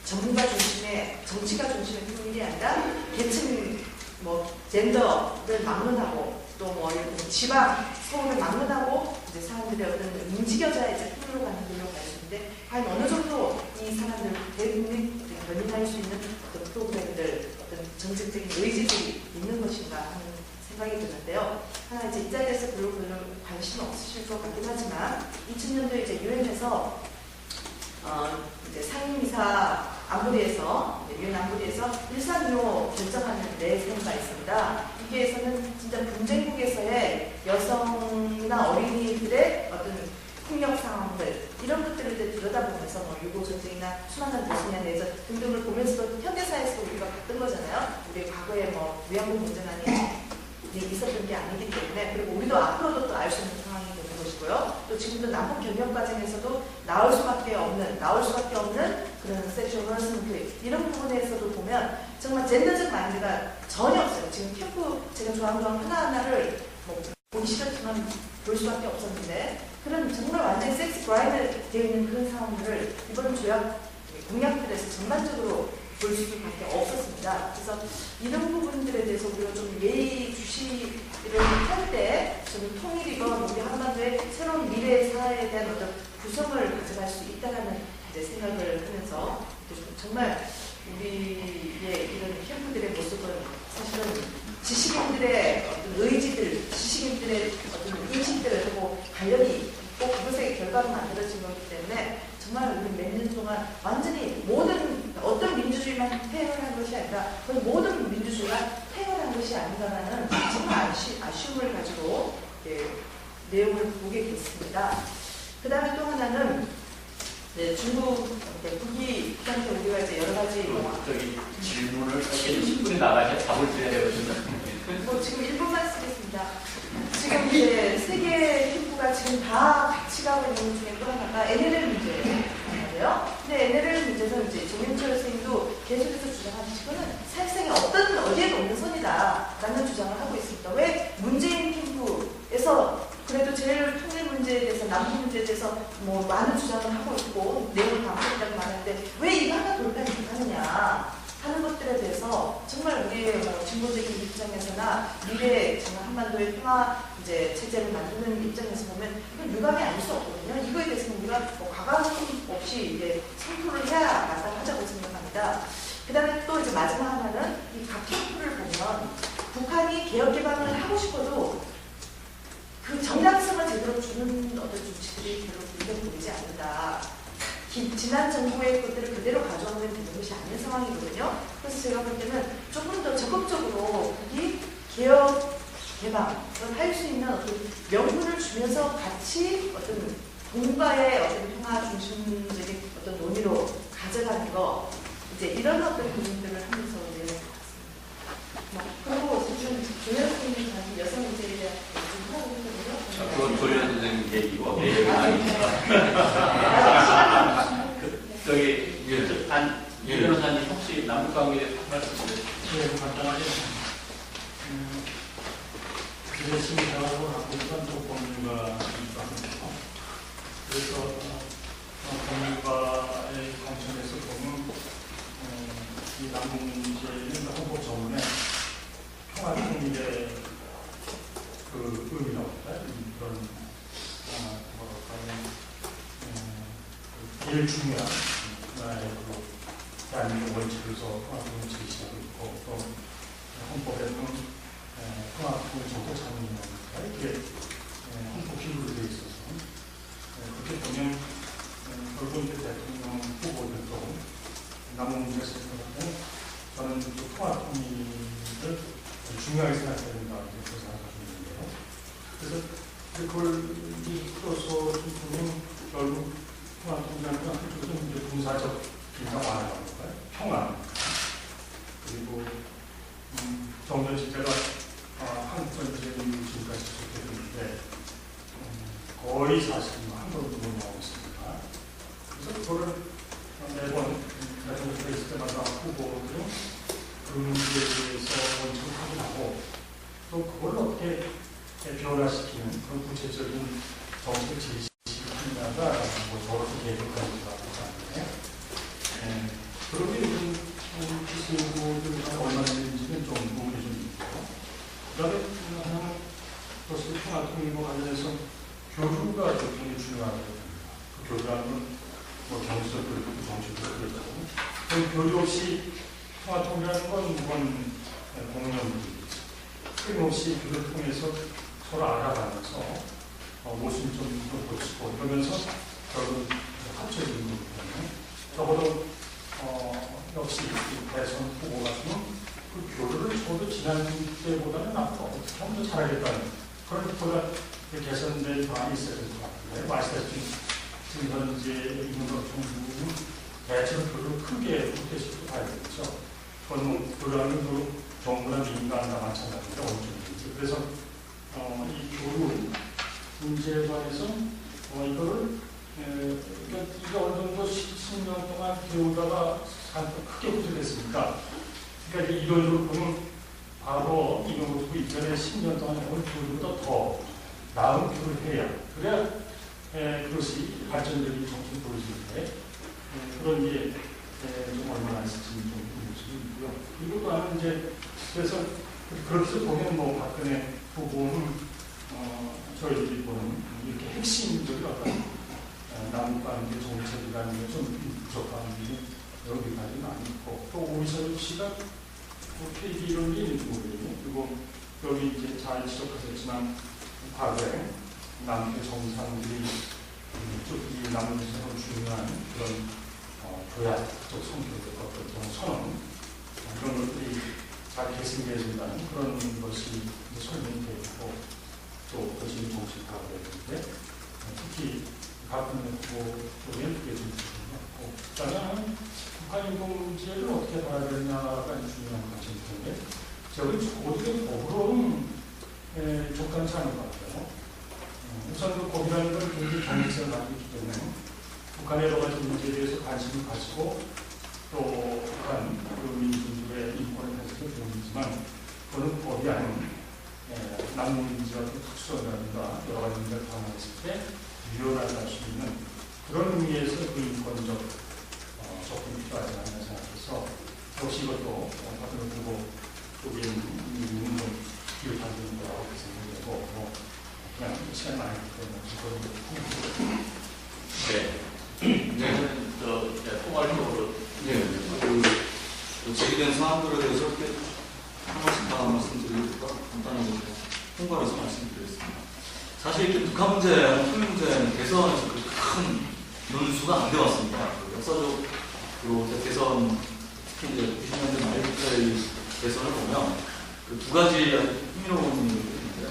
전문가 중심의 정치가 중심의 통일이 아니라 계층 뭐 젠더를 막론하고 또 뭐 지방 서울을 막론하고 이제 사람들의 어떤 움직여져야 이제 통일로 가는 길로 갈 수 있는데 과연 어느 정도 이 사람들 대국민 견인할 수 있는 어떤 프로그램들 어떤 정책적인 의지들이 있는 것인가 하는 생각이 드는데요. 하나 이제 이 자리에서 별로 관심 없으실 것 같긴 하지만 2000년도에 이제 유엔에서 이제 상임이사 안보리에서 유엔 안보리에서 136 결정하는 내세가 있습니다. 여기에서는 진짜 분쟁국에서의 여성이나 어린이들의 어떤 폭력 상황들 이런 것들을 이제 들여다보면서 뭐 유고 전쟁이나 수많은 보스니아 내전 등등을 보면서도 현대사에서 우리가 봤던 거잖아요. 우리 과거에 뭐 위안부 문제만이 있었던 게 아니기 때문에 그리고 우리도 앞으로도 또 알 수 있는 상황이 되는 것이고요. 또 지금도 남북 경협 과정에서도 나올 수밖에 없는 그런 섹슈얼 허러스먼트 이런 부분에서도 보면 정말 젠더적 마인드가 전혀 없어요. 지금 캠프 제가 좋아하는 거 하나하나를 뭐 보기 싫었지만 볼 수밖에 없었는데 그런 정말 완전히 섹스 브라이드 되어 있는 그런 상황들을 이번 조약 공약들에서 전반적으로 볼 수밖에 없었습니다. 그래서 이런 부분들에 대해서 우리가 좀 예의주시를 할 때 좀 통일이건 우리 한반도의 새로운 미래 사회에 대한 어떤 구성을 가져갈 수 있다는 이제 생각을 하면서 정말 우리의 이런 캠프들의 모습은 사실은 지식인들의 어떤 의지들, 지식인들의 어떤 인식들하고 관련이 있고 그것의 결과로 만들어진 거기 때문에 정말 우리 몇 년 동안 완전히 모든 어떤 민주주의만 폐허한 것이 아니라 거의 모든 민주주의가 폐허한 것이 아닌가라는 정말 아쉬움을 가지고 내용을 보게 됐습니다. 그 다음에 또 하나는 중국 북한테 우리가 이제 여러 가지 저기 질문을 10분에 나가셔야 답을 드려야 되거든요. 지금 1분만 쓰겠습니다. 지금 이제 세계 캠프가 지금 다 같이 가고 있는 중에 또 하나가 NLL 문제예요. 근데 NLL 문제는 이제 조민철 선생님도 계속해서 주장하는 이거는 사실상에 어디에도 없는 선이다라는 주장을 하고 있습니다. 왜 문재인 캠프에서 그래도 제일 통일 문제에 대해서 남북 문제에 대해서 뭐 많은 주장을 하고 있고 내용을 담고 많은데 왜 이거 하나 돌파를 못하느냐 하는 것들에 대해서 정말 우리의 뭐 진보적인 입장에서나 미래 정말 한반도의 평화 이제 체제를 만드는 입장에서 보면 이건 유감이 아닐 수 없거든요. 이거에 대해서는 우리가 뭐 과감 없이 이제 선포를 해야 마땅하다고 생각합니다. 그 다음에 또 이제 마지막 하나는 이 각 캠프를 보면 북한이 개혁 개방을 하고 싶어도 그 정당성을 제대로 주는 어떤 조치들이 별로 눈에 보이지 않는다. 지난 정부의 것들을 그대로 가져오면 되는 것이 아닌 상황이거든요. 그래서 제가 볼 때는 조금 더 적극적으로 이 개혁 개방을 할 수 있는 어떤 명분을 주면서 같이 어떤 동바의 어떤 평화 중심적인 어떤 논의로 가져가는 거 이제 이런 어떤 부분들을 하면서 내는 것 같습니다. 그리고 지금 조현 선생님이 가진 여성 문제에 대한 얘기를 하고 있거든요. 그건 조현 선생님 얘기고 내 얘기는 아닙니다. 저기 남북 문제는 헌법 전문에 평화 통일의 그 의미라고 할까요? 그런 제일 중요한 하나의 그 대한민국 원칙에서 평화 통일 제시하고 있고 또 헌법에는 평화 통일 정책 자문위원회가 이렇게 헌법 기구로 되어 있어서 그렇게 보면 결국 이제 대통령 후보들도 남북 문제에 생각하면 저는 그 평화 통일을 중요하게 생각해야 된다 이렇게 생각하고 있는데요. 그래서 그걸 이끌어서 좀 보면 결국 평화 통일이라는 건 한쪽은 이제 군사적 인사 완화라고 할까요? 평화 그리고 정전 시대가 한국 전쟁 이후 지금까지 계속되는데 거의 사실은 한 번도 못 나오고 있습니다. 그래서 그거를 매번 대통령이 있을 때마다 후보들은 그 문제에 대해서 원칙을 확인하고 또 그걸 어떻게 변화시키는 그런 구체적인 정책 제시를 하느냐가 저로서 계획하는 거라고 생각하는데 그런 게 요즘 기수들과 얼마나 되는지는 좀 의문이 좀 있고 그 다음에 하나는 벌써 평화 통일과 관련해서 교류가 굉장히 중요하거든요. 그 교류라는 건 경제적 교류, 정치적 교류고 그 교류 없이 평화 통일이라는 건 무건 공연이죠. 끊임없이 교류를 통해서 서로 알아가면서 모순점도 고치고 이러면서 결국 합쳐지는 거기 때문에 적어도 역시 대선 후보 같은 그 교류를 저도 지난 때보다는 앞으로 어떻게 하면 더 잘하겠다는 그런 목표가 개선될 방안이 있어야 될 것 같은데 말씀하신 지금 현재 있는 정부는 대체로 교류를 크게 못해서도 봐야 되겠죠. 그건 교류하는 그 정부나 민간과 마찬가지인데 어느 정도인지 그래서 이 교류 문제에 관해서 이거를 이게 어느 정도 10년 동안 배우다가 크게 부족했으니까 그러니까 이론적으로 보면 바로 이론부터 이전에 10년 동안 해온 교류보다 더 나은 교류를 해야 그래야 그것이 발전적인 정신을 보여주는데 그런 게 좀 얼마나 있을지 좀 있고요. 그리고 또 하나는 이제 그래서 그렇게 보면 뭐 박근혜 후보는 저희들이 보는 이렇게 핵심적인 어떤 남북관계 정책이라는 게 좀 부족한 게 여기까지는 아니고 또 오이철 씨가 KD 이런 게 있는지 모르겠네요. 그리고 여기 이제 잘 지적하셨지만 과거에 남북 정상들이 이 남북에서 중요한 그런 조약적 성격의 어떤 선언 그런 것들이 잘 계승되어진다는 그런 것이 설명되어 있고 또 그것이 정책화가 되는데 특히 박근혜 후보 쪽에 그게 좀 중요하고 그다음에 북한 인권 문제를 어떻게 봐야 되느냐가 중요한 것인데 저는 어떻게 법으로는 적당치 않은 것 같아요. 우선 그 법이라는 건 굉장히 정체성을 가지고 있기 때문에 북한의 여러 가지 문제에 대해서 관심을 가지고 또 북한 민주주의의 인권에 대해서도 좋지만 그거는 법이 아닌 남북 문제와 특수성이라든가 여러 가지 문제를 당했을 때 유연하게 할 수 있는 그런 의미에서 그 인권적 접근이 필요하지 않나 생각해서 역시 이것도 박근혜 후보 쪽에 있는 좀 기획하는 거라고 생각되고 그냥 시간 많이 때문에 포괄적으로 제기된 사안들에 대해서 이렇게 하나씩 다 말씀드리니까 간단하게 통과해서 말씀드리겠습니다. 사실 이렇게 북한 문제, 통일 문제는 대선에서 큰 논수가 안 되었습니다. 역사적으로 대선, 특히 이제 90년대 말부터의 대선을 보면 그 두 가지 흥미로운 일이 있는데요.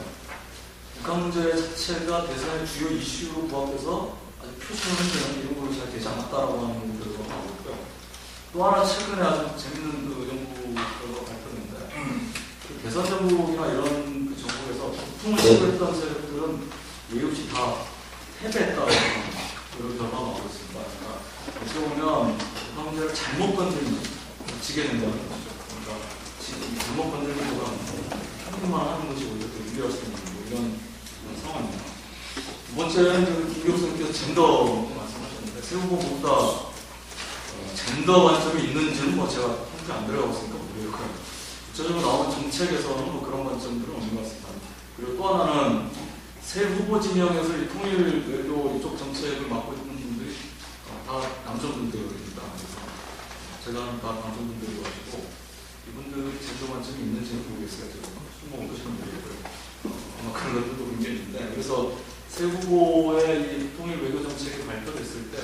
북한 문제 자체가 대선의 주요 이슈로 부합돼서 아주 표시하는 이런 걸로 잘 되지 않았다라고 하는 결과가 나오고 있고요. 또 하나 최근에 아주 재밌는 그 연구 결과가 발표했는데 대선 정국이나 이런 그 정국에서 북풍을 시도했던 세력들은 예의 없이 다 패배했다고 그런 결과가 나오고 있습니다. 그러니까 어떻게 보면 북한 문제를 잘못 건드리면 지게 된다는 거죠. 그러니까 지금 잘못 건드리는 거가 한국만 하는 것이 오히려 더 유리할 수 있는 이런 상황입니다. 두 번째는 김경수님께서 젠더 말씀하셨는데 세 후보 모두 다 젠더 관점이 있는지는 뭐 제가 캠프에 안 들어가고 있으니까 모르겠고요. 구체적으로 나오는 정책에서는 뭐 그런 관점들은 없는 것 같습니다. 그리고 또 하나는 새 후보 진영에서 이 통일 외교 이쪽 정책을 맡고 있는 분들이 다 남성분들입니다. 그래서 제가 아는 다 남성분들이어가지고 이분들 제도 관점이 있는지는 모르겠어요. 술 먹으시는 분들이고요. 아마 그런 것들도 굉장히 있는데, 그래서 새 후보의 이 통일 외교 정책이 발표됐을 때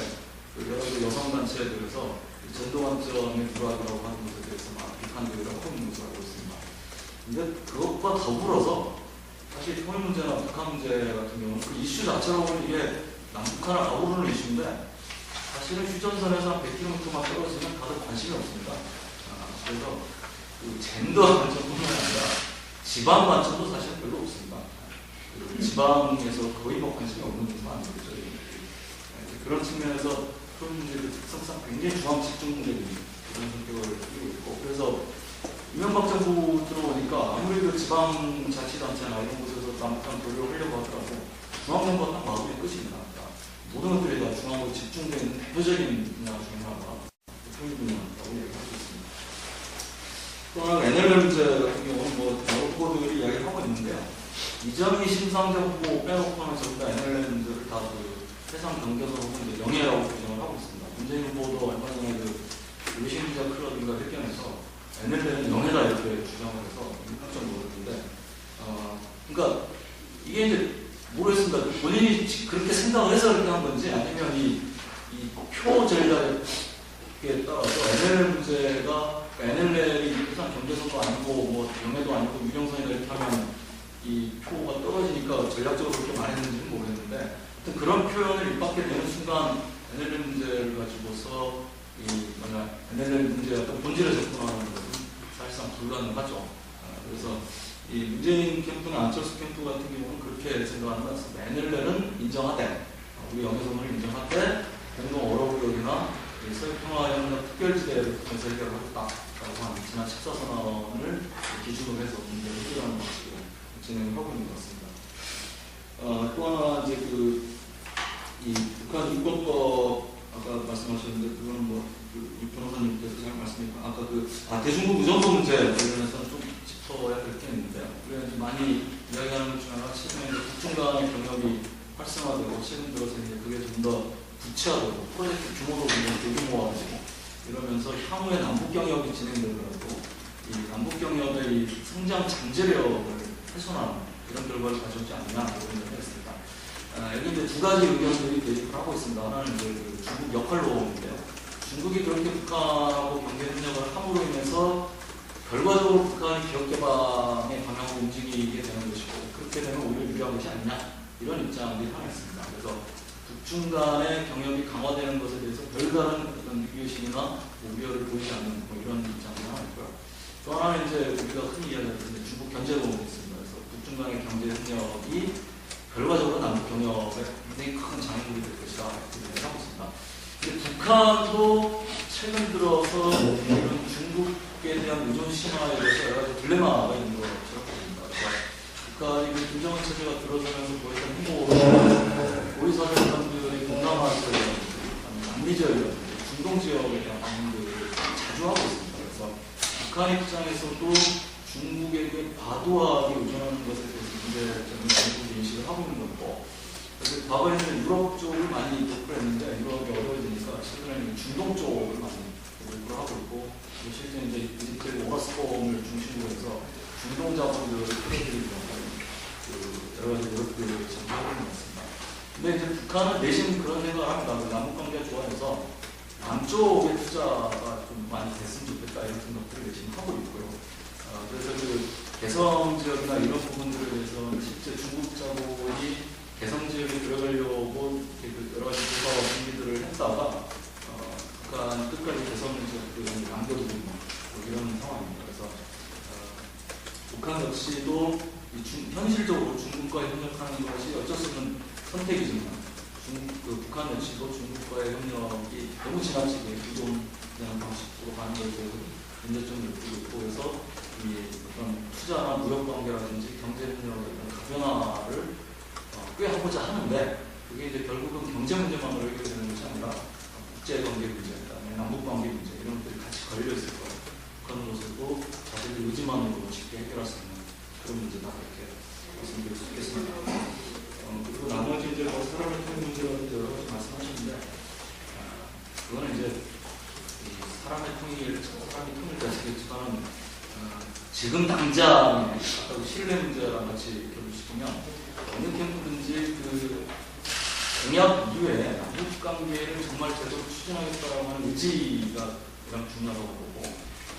여러 가지 여성단체들에서 전도 관점에 불과하다고 하는 것에 대해서 막 비판들을 하고 있는 것으로 알고 있습니다. 근데 그것과 더불어서 사실 통일 문제나 북한 문제 같은 경우는 그 이슈 자체로 보면 이게 남북한을 아우르는 이슈인데 사실은 휴전선에서 한 100km만 떨어지면 다들 관심이 없습니다. 그래서 그 젠더 관점뿐만 아니라 지방 관점도 사실 별로 없습니다. 지방에서 거의 뭐 관심이 없는 것만 아니겠죠. 그런 측면에서 그런 문제의 특성상 굉장히 중앙 집중적인 그런 성격을 띠고 있고, 그래서 이명박 정부 들어오니까 아무리 그 지방자치단체나 이런 곳에서 남북한 교류를 하려고 하더라도 중앙정부가 딱 막으면 끝입니다. 모든 것들이 다 중앙으로 집중된 대표적인 분야 중에 하나가 통일 분야라고 얘기할 수 있습니다. 또 하나 NLL 문제 같은 경우는 뭐 여러 후보들이 이야기를 하고 있는데요. 이정희 심상정 후보 빼놓고는 전부 다 NLL 문제를 다 그 해상 경계선 혹은 영예라고 규정을 하고 있습니다. 문재인 후보도 얼마 전에 그 외신기자 클럽인가 회견에서 NLL은 영예다 이렇게 주장을 해서 깜짝 놀랐는데, 그러니까 이게 이제 모르겠습니다. 본인이 그렇게 생각을 해서 그렇게 한 건지 아니면 이 표 전략에 따라서 NLL 문제가 NLL이 해상 경계선도 아니고 뭐 영예도 아니고 유령선이다 이렇게 하면 이 표가 떨어지니까 전략적으로 그렇게 말했는지는 모르겠는데, 그런 표현을 입 밖에 내는 순간 NLL 문제를 가지고서 NLL 문제의 어떤 본질에 접근하는 것은 사실상 불가능하죠. 그래서 이 문재인 캠프나 안철수 캠프 같은 경우는 그렇게 생각하는 것 같습니다. NLL은 인정하되, 우리 영해선을 인정하되 공동 어로구역이나 서해평화협력 특별지대를 통해서 해결하겠다라고 하는 지난 14선언을 기준으로 해서 문제를 해결하는 방식으로 진행을 하고 있는 것 같습니다. 또 하나 이제 이 북한 유권법 아까 말씀하셨는데 그거는 뭐 이 변호사님께서 잘 말씀했고 아까 대중국 의존도 문제 관련해서는 좀 짚어야 될 게 있는데요. 그래서 많이 이야기하는 것 중 하나가 최근에 북중 간의 경협이 활성화되고 최근 들어서 이제 그게 좀 더 구체화되고 프로젝트 규모도 굉장히 대규모화되고 이러면서 향후에 남북 경협이 진행되더라도 이 남북 경협의 이 성장 잠재력을 훼손하는 이런 결과를 가져오지 않느냐 이런 점이 있습니다. 여기 이제 두 가지 의견들이 대립을 하고 있습니다. 하나는 이제 그 중국 역할론인데요. 중국이 그렇게 북한하고 경제협력을 함으로 인해서 결과적으로 북한이 기업개방의 방향으로 움직이게 되는 것이고 그렇게 되면 오히려 유리한 것이 아니냐 이런 입장들이 하나 있습니다. 그래서 북중 간의 경협이 강화되는 것에 대해서 별다른 어떤 위기의식이나 우려를 보이지 않는 뭐 이런 입장이 하나 있고요. 또 하나는 이제 우리가 흔히 이야기하는 중국 견제론이 있습니다. 그래서 북중 간의 경제협력이 결과적으로 남북 경협에 굉장히 큰 장애물이 될 것이다 이렇게 하고 있습니다. 근데 북한도 최근 들어서 이런 중국에 대한 의존 신화에 대해서 여러 가지 딜레마가 있는 것으로 보입니다. 북한이 그 김정은 체제가 들어서면서 보였던 행보로 우리 사회사람들이 동남아 지역, 남미 지역, 중동 지역에 대한 방문들을 자주 하고 있습니다. 그래서 북한 입장에서도 중국에게 과도하게 의존하는 것에 대해서 문제점을 인식을 하고 있는 거고, 그래서 과거에는 유럽 쪽을 많이 목표를 했는데 유럽이 어려워지니까 최근에는 중동 쪽을 많이 목표를 하고 있고, 실제 이제 이집트 오라스콤을 중심으로 해서 중동 자본들을 끌어들이려고 여러 가지 노력들을 지금 하고 있는 것 같습니다. 근데 이제 북한은 대신 그런 생각을 합니다. 남북 관계가 좋아해서 남쪽에 투자가 좀 많이 됐으면 좋겠다 이런 생각들을 지금 하고 있고요. 그래서 그 개성 지역이나 이런 부분들에 대해서 실제 중국 자본이 개성 지역에 들어가려고 여러 가지 조사와 준비들을 했다가 북한 끝까지 개성 지역들을 남겨두고 이런 상황입니다. 그래서 북한 역시도 현실적으로 중국과 협력하는 것이 어쩔 수 없는 선택이지만 북한 역시도 중국과의 협력이 너무 지나치게 기존되는 방식으로 가는 것에 대해서 문제점을 느끼고 있고, 그래서 이 어떤 투자나 무역관계라든지 경제협력의 가변화를 꽤 하고자 하는데 그게 이제 결국은 경제 문제만으로 해결되는 것이 아니라 국제관계 문제, 남북관계 문제 이런 것들이 같이 걸려 있을 거예요. 그거는 이제 사람의 통일이 되시겠지만은 지금 당장 아까 신뢰 문제랑 같이 겹치시면 어느 캠프든지 그 공약 이후에 남북 관계를 정말 제대로 추진하겠다라고 하는 의지가 가장 중요하다고 보고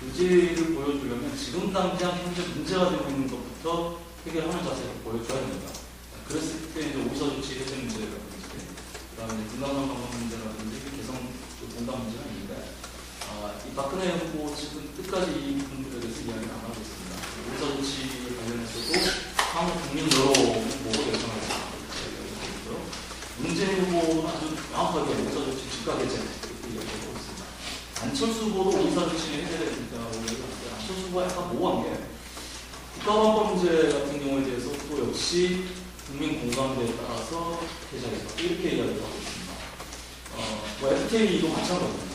의지를 보여주려면 지금 당장 현재 문제가 되고 있는 것부터 해결하는 자세를 보여줘야 됩니다. 그랬을 때 이제 오사 조치 해제 문제라든지 그다음에 분담관 방법 문제라든지 개성 공감 문제가 있는데 이 박근혜 후보 측은 끝까지 이 부분들에 대해서 이야기를 안 하고 있습니다. 오사 조치 관련해서도 향후 국민 여론을 보고 결정할 수 있고요. 문재인 후보는 아주 명확하게 오사 조치 즉각 해제 이렇게 얘기하고 있습니다. 안철수 후보도 오사 조치는 해제를 된다고 얘기하는데 안철수 후보가 약간 모호한 게 국가방법 문제 같은 경우에 대해서 또 역시 국민 공감대에 따라서 해제하겠다 이렇게 이야기를 하고 있습니다. FTA도 마찬가지입니다.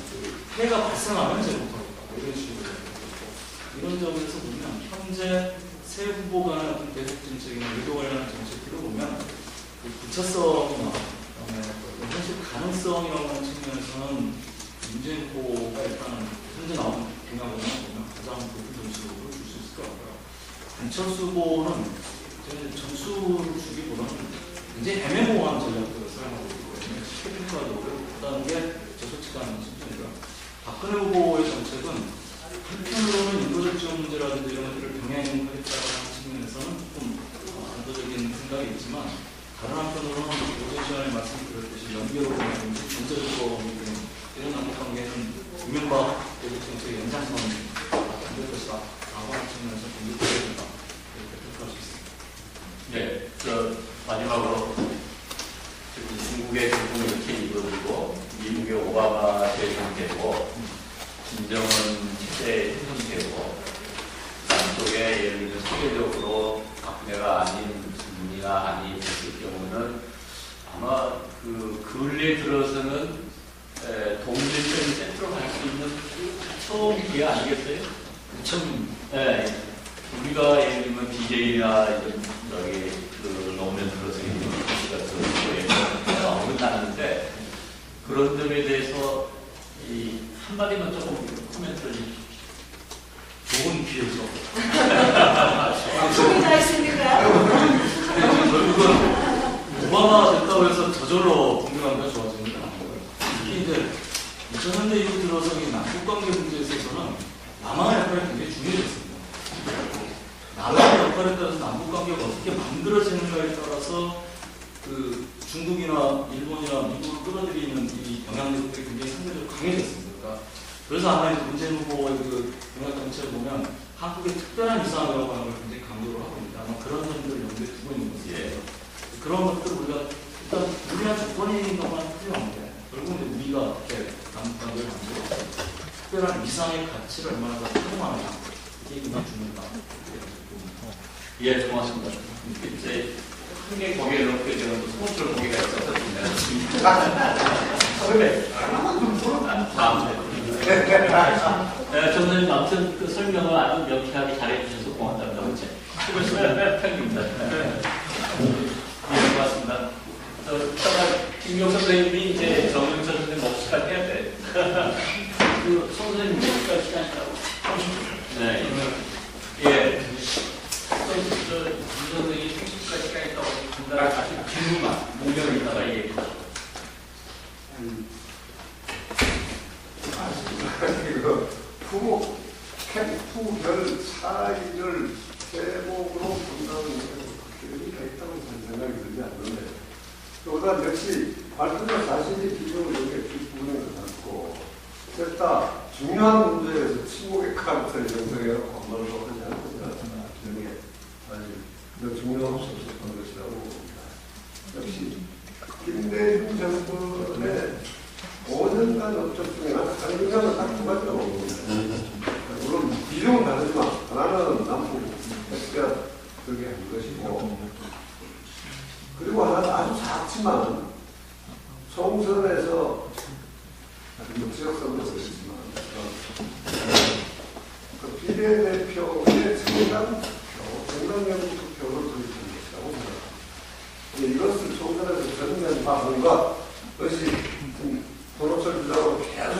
폐해가 발생하면 이제 못하겠다 이런 식으로 얘기하고 이런 점에서 보면 현재 새 후보 간의 어떤 대북 정책이나 외교 관련한 정책들을 보면 그 구체성이나 현실 가능성이라고 하는 측면에서는 문재인 후보가 일단은 현재 나온 공약을 보면 가장 높은 점수를 줄 수 있을 것 같고요. 안철수 후보는 점수를 주기보다는 굉장히 애매모호한 전략들을 사용하고 있거든요. 테크닉하고 그다는 게 저속지가 않은 측면이고요. 박근혜 후보의 정책은 한편으로는 인도적 지원 문제라든지 이런 것들을 병행하겠다는 측면에서는 조금 안도적인 생각이 있지만 다른 한편으로는 오전 시간에 말씀드렸듯이 연계로라든지 경제적 이런 남북관계는 이명박 대북 정책의 연장선이 안 될 것이다. 라고 하는 측면에서 공격해야 된다. 이렇게 평가할 수 있습니다. 네, 마지막으로 중국의 중국 이렇게 이루어지고 미국의 오바마 대통령되고 김정은 체제 형성되고 남쪽에 예를 들면 세계적으로 박근혜가 아닌 문의가 아닌 있을 경우는 아마 그 근래 들어서는 동물적인 센터로 갈 수 있는 처음 기회 아니겠어요? 처음. 네. 우리가 예를 들면 BJ나 이런 저기 그 노무현 들어서 있는 것이 같은 거에 어긋나는데 그런 점에 대해서 이 한마디만 조금 코멘트를 해주십시오. 좋은 기회죠. 소리 다 있으니까. 결국은 오바마 됐다고 해서 저절로 국민관계가 좋아지는 건 아니고요. 특히 이제 2000년대 이후 들어서 이 남북관계 문제에 있어서는 남한의 역할이 굉장히 중요해졌습니다. 남한의 역할에 따라서 남북관계가 어떻게 만들어지는가에 따라서 그 중국이나 일본이나 미국을 끌어들이는 이 영향력들이 굉장히 상대적으로 강해졌습니다. 그래서 아마 이제 문재인 후보의 그 공약 정책을 보면 한국의 특별한 이상이라고 하는 걸 굉장히 강조를 하고 있는데 아마 그런 점들을 염두에 두고 있는 것이에요. 그런 것들을 우리가 일단 우리한 조건이 있는 것만 필요한데 결국 이제 우리가 어떻게 남북관계를 만들어서 특별한 이상의 가치를 얼마나 더 활용하느냐 이게 굉장히 중요하다. 예, 고맙습니다. 이제 한개 고개를 놓게 되는 스포츠를 고개가 있어서 그래. 다음. 저는 아무튼 그 설명을 아주 명쾌하게 잘해주셔서 고맙답니다. 그렇지? 수고했습니다. 팬입니다. 예, 고맙습니다. 김경석 선생님이 이제 정영선 선생님 목시까지 해야 돼. 그 선생님 목시까지 시간이라고. 네. 예. 이 선생님이 30까지 시간이 있다고 한다. 아직 질문만, 목명을 있다가 얘기해주세요. 캠프별 차이를 제목으로 본다는 의미가 있다고 생각이 들지 않는데 그보다 역시 발표자 자신이 기존을 여기에 뒷부분에 갖고 셋다 중요한 문제에서 침묵의 카드를 형성해서 건너서 하지 않고 기능에 아주 중요한 수 없었던 것이라고 봅니다. 역시 김대중 정권의 5년간 업적 중에 가능성은 딱 두 가지라고 봅니다. 물론 비중은 다르지만 하나는 남북 핵가 그게 한 것이고 그리고 하나는 아주 작지만 총선에서 역시역선도 그렇지만 그 비례대표의 정당명 투표를 돌입한 것이라고 생각합니다. 이것을 총선에서 전면화한 것 것이 도로철 주자로 계속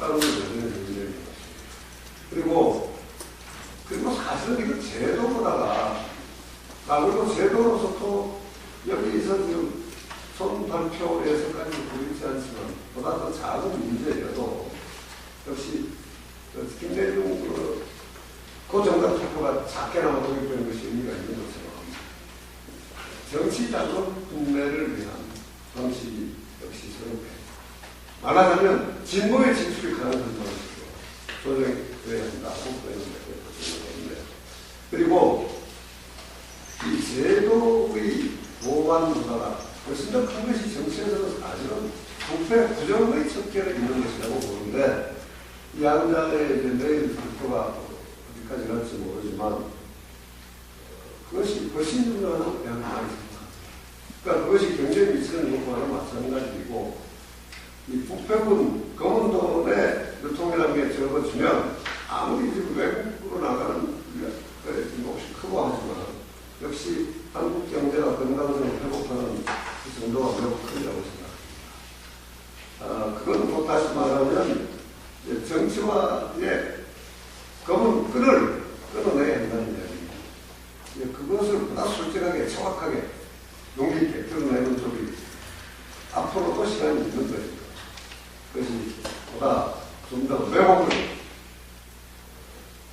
따르는 거죠. 그리고 사실은 이거 제도보다가, 그리고 제도로서 또 여기서 지금 손발표에서까지 보이지 않지만 보다 더 작은 문제여도 역시 김대중 그 정당 투표가 작게나마 도입되는 것이 의미가 있는 것처럼 정치자금 분배를 위한 방식이 역시 새롭게 말하자면 진보의 진출이 가능한 방식으로 조정돼야 한다고 그런 생각을 그리고 이 제도의 보완 문화가 훨씬 더 큰 것이 정치에서는 사실은 부패 부정의 척결에 있는 것이라고 보는데 이 양자의 내일 발표가 어디까지 갈지 모르지만 그것이 훨씬 중요하다고 생각합니다. 그러니까 그것이 경제에 미치는 효과와 마찬가지이고 이 부패분 검은 돈의 유통이라는 게 적어지면 아무리 지금 외국으로 나가는 몫이 크고 하지만 역시 한국 경제가 건강성을 회복하는 그 정도가 매우 크다고 생각합니다. 그건 또 다시 말하면 정치와의 검은 끈을 끊어내야 한다는 이야기입니다. 그것을 보다 솔직하게 정확하게 용기 있게 드러내는 쪽이 앞으로 또 시간이 있는 것입니다. 그것이 보다 좀 더 외국을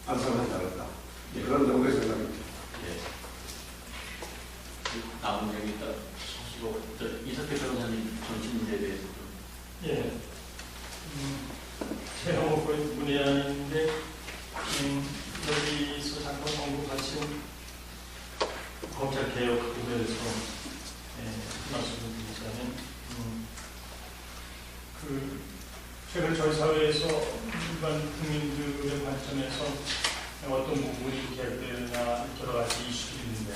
안성하지 않을까 그런 정도의 생각입니다. 다음 얘기 있다. 이석태 변호사님 정치 문제에 대해서 예. 제가 본 문의안인데 여기서 잠깐 언급하신 검찰 개혁 부분에서 말씀을 드리자면 최근 저희 사회에서 일반 국민들의 관점에서 어떤 부분이 개혁되느냐 여러 가지 이슈들이 있는데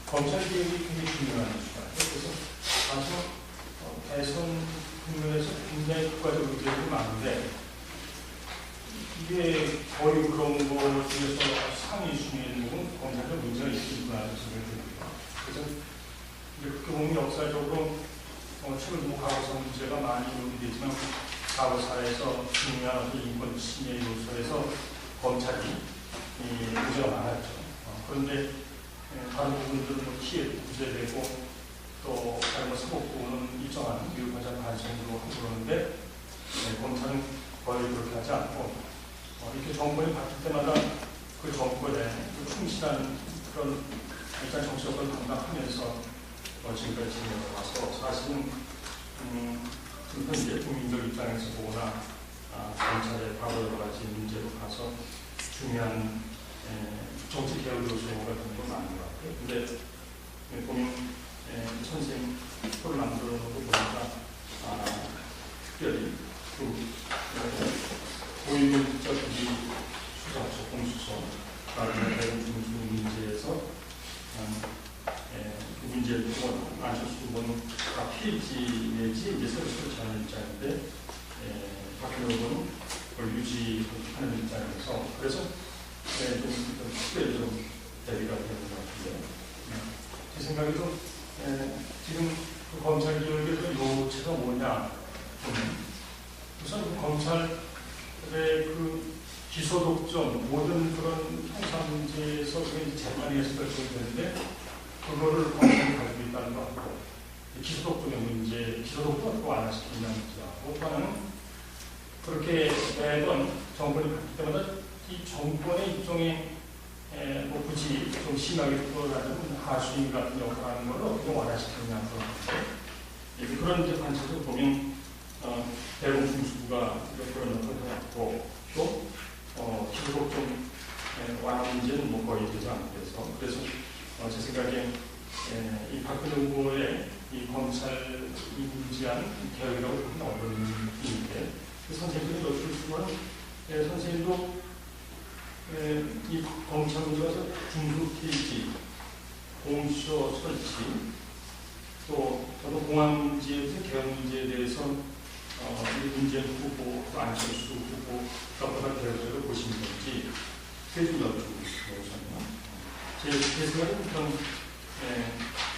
검찰 개혁이 굉장히 중요한 이슈가 그래서 사실 대선 국면에서 굉장히 국가적으로 의견이 많은데 이게 거의 그런 거 중에서 상위 순위에 있는 건 검찰적 문제가 있구나 하는 생각이 듭니다. 그래서 그렇게 보면 역사적으로 최근 과거사 문제가 많이 논의되지만 과거사에서 중요한 인권 침해 요소에서 검찰이 문제가 많았죠. 그런데 다른 부분들은 키에 구제되고 또 다른 사법부는 일정한 유효과정 반성으로 하고 그러는데 검찰은 거의 그렇게 하지 않고 이렇게 정권이 바뀔 때마다 그 정권에 충실한 그런 일단 정치력을 담당하면서 지금까지 진행해와서 사실은 현재 국민들 입장에서 보거나 검찰의 과거 여러 가지 문제로 가서 중요한 정치 개혁 요소가 되는 건 많은 것 같아요. 근데 보면 선생님 표를 만들어 놓고 보니까 특별히 고위공직자 비리 수사처 공수처 대검 중수 문제에서 그 문제를 보고 안철수 후보는 필지 내지 이제 서비스를 전하는 입장인데 박근혜 후보는 그걸 유지하는 입장에서 그래서 좀 특별히 좀 대비가 되는 것 같은데 제 생각에도 지금 그 검찰 개혁의 그 요체가 뭐냐 우선 그 검찰의 그 기소 독점 모든 그런 형사 문제에서 그게 재판에서 결정되는데 그거를 검찰이 가지고 있다는 거 같고 기소 독점의 문제 기소 독점을 완화시키는 문제하고 또 하나는 그렇게 매번 정권이 바뀔 때마다 이 정권의 일종의 뭐 굳이 좀 심하게 풀어가지고 하수인 같은 역할을 하는 걸 어떻게 완화시키느냐 그런 그런 이제 관점에서 보면 대검 중수부가 그런 역할을 해왔고 또 기록 좀 완화 문제는 뭐 거의 되지 않고 그래서 제 생각에 이 박근혜 후보의 이 검찰 이 문제한 개혁이라고 보면 어려운 일인데 선생님들이 여쭐 수는 선생님도 이 검찰 문제에서 중수 필지, 공수처 설치, 또 저도 공안 문제에서 개혁 문제에 대해서 이 문재인 후보, 안철수 후보가 보다 개혁을 보시는 건지 계속 여쭈고 싶어요. 제 생각은 그런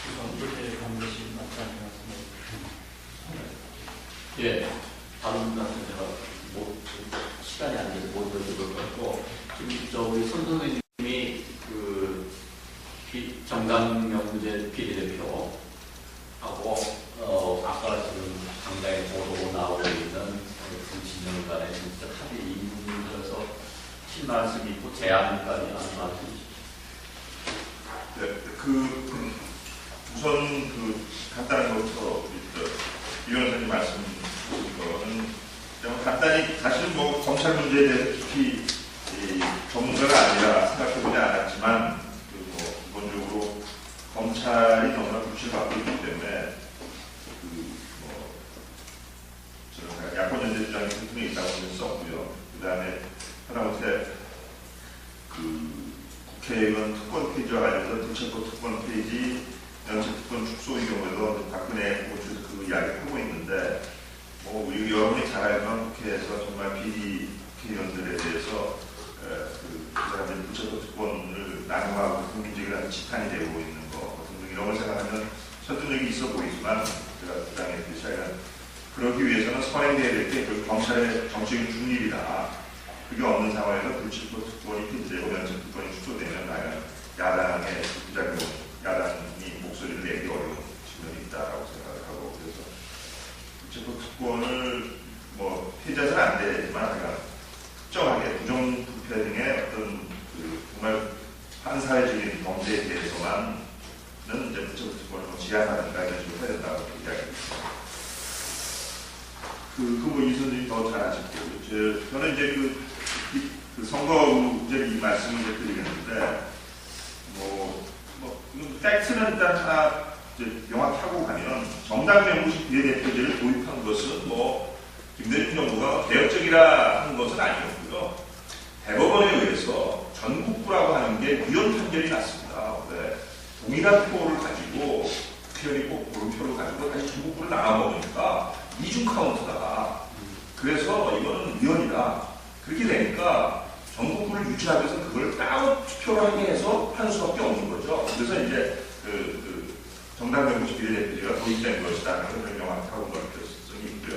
우선 이렇게 가는 것이 맞지 않나 생각합니다. 다른 분한테 제가 뭐 시간이 안 돼서 못 들을 것 같고, 지금 우리 손 선생님이 정당명제 비례대표하고 아까 지금 상당히 보도 나오고 있는 두 진영 간에 진짜 합의 이 부분에 들어서 실 말씀 있고 제안까지 하는 말씀 주시죠. 네, 우선 간단한 것부터 이 변호사님 말씀 주신 거는 그냥 간단히 사실은 뭐 검찰 문제에 대해서 깊이 전문가가 아니라 생각해보지 않았지만 기본적으로 검찰이 너무나 불신받고 있기 때문에 야권 연대 주장이 분명히 있다고 썼고요. 그 다음에 하다못해 국회의원 특권 페이지와 관련해서 정책법 특권 페이지, 면책특권 축소의 경우에도 박근혜 고추에서 그 이야기를 하고 있는데, 우리 여러분이 잘 알지만 국회에서 정말 비리 국회의원들에 대해서 그 사람들이 부처법 특권을 나눠가고 국민적이라는 지탄이 되고 있는 거 등등 이런 걸 생각하면 설득력이 있어 보이지만 제가 주장에 그러기 위해서는 선행돼야 될 게 검찰의 정치적인 중립이다. 그게 없는 상황에서 불출법 특권이 폐지되고 면책 특권이 축소되면 과연 야당의 부작용, 야당이 목소리를 내기 어려운 측면이 있다라고 생각을 하고, 그래서 불출법 특권을 폐지해서는 안 되지만 그냥 특정하게 부정부패 등의 어떤 정말 반사회적인 범죄에 대해서만은 이제 불출법 특권을 제한하든가 이런 식으로 해야 된다고 이야기합니다. 이 선생님이 더 잘 아실 거고, 저는 이제 선거 문제 이 말씀을 이제 드리겠는데, 팩트는 일단 하나 이제 명확하고 가면, 정당명부식 비례대표제를 도입한 것은 김대중 정부가 개혁적이라 한 것은 아니었고요. 대법원에 의해서 전국구라고 하는 게 위헌 판결이 났습니다. 동일한 표를 가지고, 국회의원이 꼭 물음표를 가지고 다시 전국구를 나눠먹으니까 이중 카운트다. 그래서 이거는 위헌이다. 그렇게 되니까 전국구를 유지하기 위해서 그걸 따로 투표를 하게 해서 하는 수밖에 없는 거죠. 그래서 이제 정당명부식 비례대표제가 도입된 것이다라는 걸 명확하고 넓혀성이 있고요.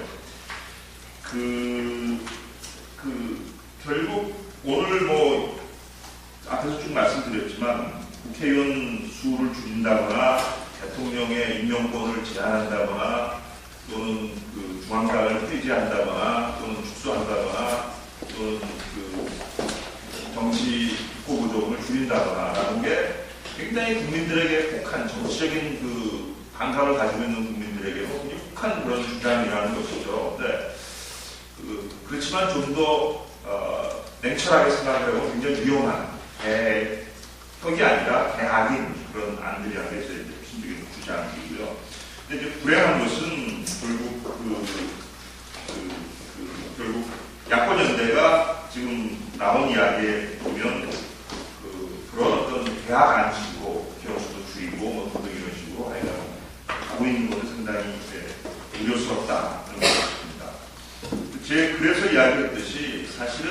결국 오늘 앞에서 쭉 말씀드렸지만 국회의원 수를 줄인다거나 대통령의 임명권을 제한한다거나 또는 중앙당을 폐지한다거나 또는 축소한다거나 또는 정치 후보 구조를 줄인다거나 라는 게 굉장히 국민들에게 혹한 정치적인 반감을 가지고 있는 국민들에게 혹한 그런 주장이라는 것이죠. 근데 그렇지만 좀 더 냉철하게 생각하고 굉장히 위험한 대혁이 아니라 대악인 그런 안들이라는 게 제 핵심적인 주장이고요. 근데 이제 불행한 것은 결국 야권 연대가 지금 나온 이야기에 보면 그런 어떤 대학 안 치고 경수도 줄이고 등등 이런 식으로 하고 있는 것도 상당히 우려스럽다는 것입니다. 그래서 이야기했듯이 사실은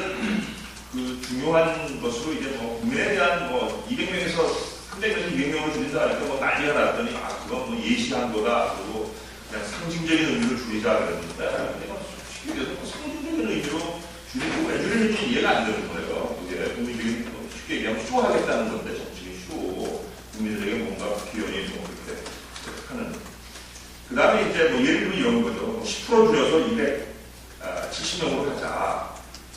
중요한 것으로 이제 국민에 대한 200명에서 300명에서 200명을 줄인다 하니까 난리가 났더니 그건 예시한 거다. 그리고 그냥 상징적인 의미로 줄이자 그랬는데 솔직히 얘기해서 상징적인 의미로 줄이고 왜 줄이는지 이해가 안 되는 거예요. 그게 국민들이 쉽게 얘기하면 쇼하겠다는 건데 정치적인 쇼. 국민들에게 뭔가 국회의원이 그렇게 하는. 그 다음에 이제 예를 들면 이런 거죠. 10% 줄여서 270명으로 하자.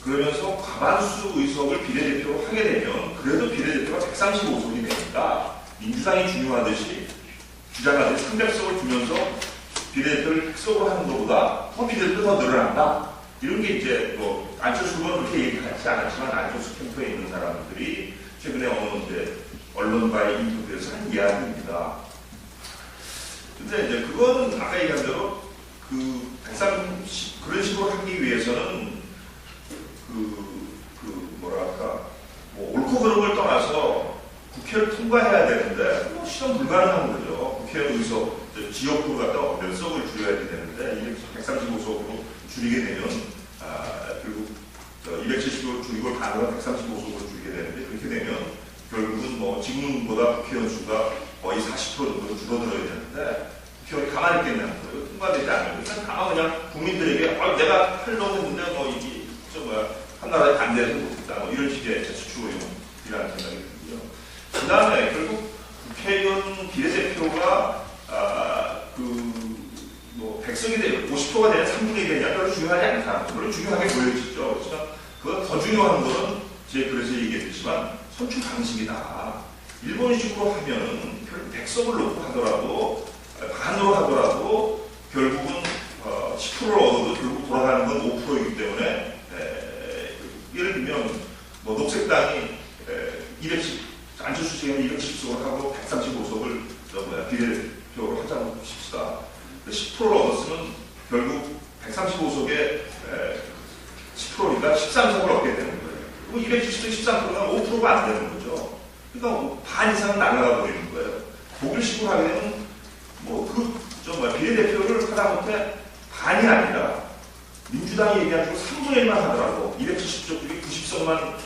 그러면서 과반수 의석을 비례대표로 하게 되면 그래도 비례대표가 135석이 되니까 민주당이 중요하듯이 주장하듯이 300석을 주면서 비례대표를 100석으로 하는 것보다 비례대표가 더 늘어난다. 이런 게 이제 안철수 후보는 그렇게 얘기하지 않았지만 안철수 캠프에 있는 사람들이 최근에 어느 이제 언론과의 인터뷰에서 한 이야기입니다. 근데 이제 그거는 아까 얘기한 대로 그런 식으로 하기 위해서는 옳고 그른 걸 떠나서 국회를 통과해야 되는데 실현 불가능한 거죠. 국회의원 의석 지역구로 갖다 몇 석을 줄여야 되는데 135석으로 줄이게 되면 결국 270석으로 줄이고 다른 135석으로 줄이게 되는데 그렇게 되면 결국은 지금보다 국회의원 수가 거의 40% 정도 줄어들어야 되는데 국회의원이 가만히 있겠냐는 거예요. 통과되지 않으면 그냥 국민들에게 내가 하려고 했는데 한나라에 반대해서 못했다. 뭐 이런 식의 추호용이라는 생각이 들고요. 그 다음에 결국 국회의원 비례대표가 뭐 백석이 되고 50%가 되는 3분의 1이 되냐 별로 중요하지 않다. 물론 중요하게 보여지죠. 그렇지만 그건 더 중요한 거는 제가 그래서 얘기했지만 선출 방식이다. 일본식으로 하면은 결국 백석을 놓고 하더라도 반으로 하더라도 결국은 10%를 얻어도 결국 돌아가는 건 5%이기 때문에 예를 들면 뭐 녹색당이 210 안철수 씨가 210석을 하고 135석을 비례표로 하자고 싶시다. 10%를 얻었으면 결국 135석에 10%니까 13석을 얻게 되는 거예요. 그리고 270석 13%가 5%가 안 되는 거죠. 그러니까 반 이상은 날아가 버리는 거예요. 독일식으로 하게 되면 비례대표를 하다못해 반이 아니라 민주당이 얘기한 쪽으로 3분의 1만 하더라도 270석 중에 90석만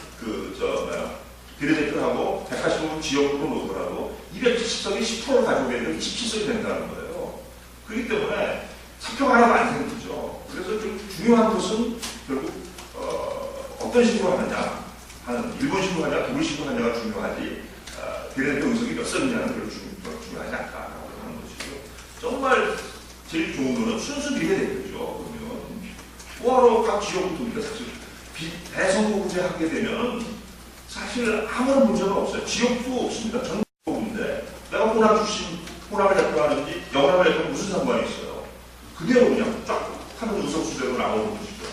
비례대표를 하고 180석은 지역구로 놓더라도 270석이 10%를 가져오게 되면 27석이 된다는 거예요. 그렇기 때문에 사표가 하나도 안 생기죠. 그래서 좀 중요한 것은 결국 어떤 식으로 하느냐 하는 일본식으로 하냐 독일식으로 하냐가 중요하지 비례대표 의석이 몇 석이냐는 별로 중요하지 않다라고 하는 것이고요. 정말 제일 좋은 거는 순수 비례대표죠. 그러면 뭐하러 각 지역구 두니까 사실 대선거구제 하게 되면 사실 아무런 문제가 없어요. 지역도 없습니다. 전국인데 내가 호남 출신 호남을 대표하는지 영남을 대표하는 무슨 상관이 있어요. 그대로 그냥 쫙 하는 의석수대로 나오는 것이죠.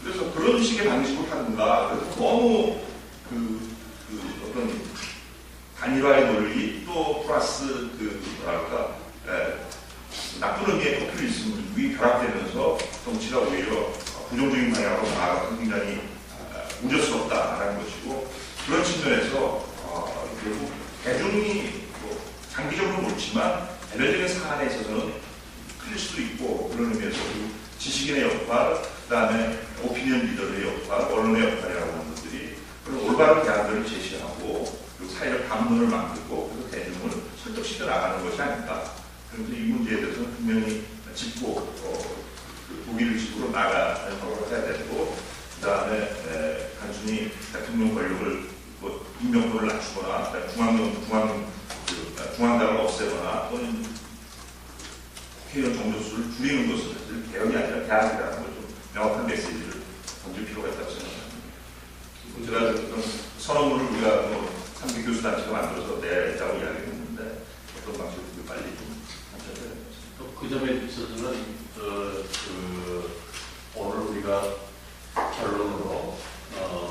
그래서 그런 식의 방식으로 하는가. 그래서 너무 어떤 단일화의 논리 또 플러스 나쁜 의미의 포퓰리즘이 결합되면서 정치가 오히려 부정적인 방향으로 나아가서 굉장히 우려스럽다라는 것이고 그런 측면에서 결국 대중이 장기적으로 놓지만 개별적인 사안에 있어서는 클릴 수도 있고 그런 의미에서 지식인의 역할, 그 다음에 오피니언 리더의 역할, 언론의 역할이라고 하는 것들이 그런 올바른 대안들을 제시하고 그리고 사회적 담론을 만들고 그래서 대중을 설득시켜 나가는 것이 아닌가. 그래서 이 문제에 대해서는 분명히 짚고 독일식으로 나가는 방법을 해야 되고 그 다음에 단순히 대통령 권력을 임명권을 낮추거나 중앙당을 없애거나 또는 국회의원 정조수를 줄이는 것은 사실 개혁이 아니라 개혁이라는 걸 좀 명확한 메시지를 던질 필요가 있다고 생각합니다. 제가 어떤 선언문을 우리가 3개 교수단체가 만들어서 내자고 이야기했는데 어떤 방식으로 빨리 좀 하셔야 됩니다. 그 점에 있어서는 오늘 우리가 결론으로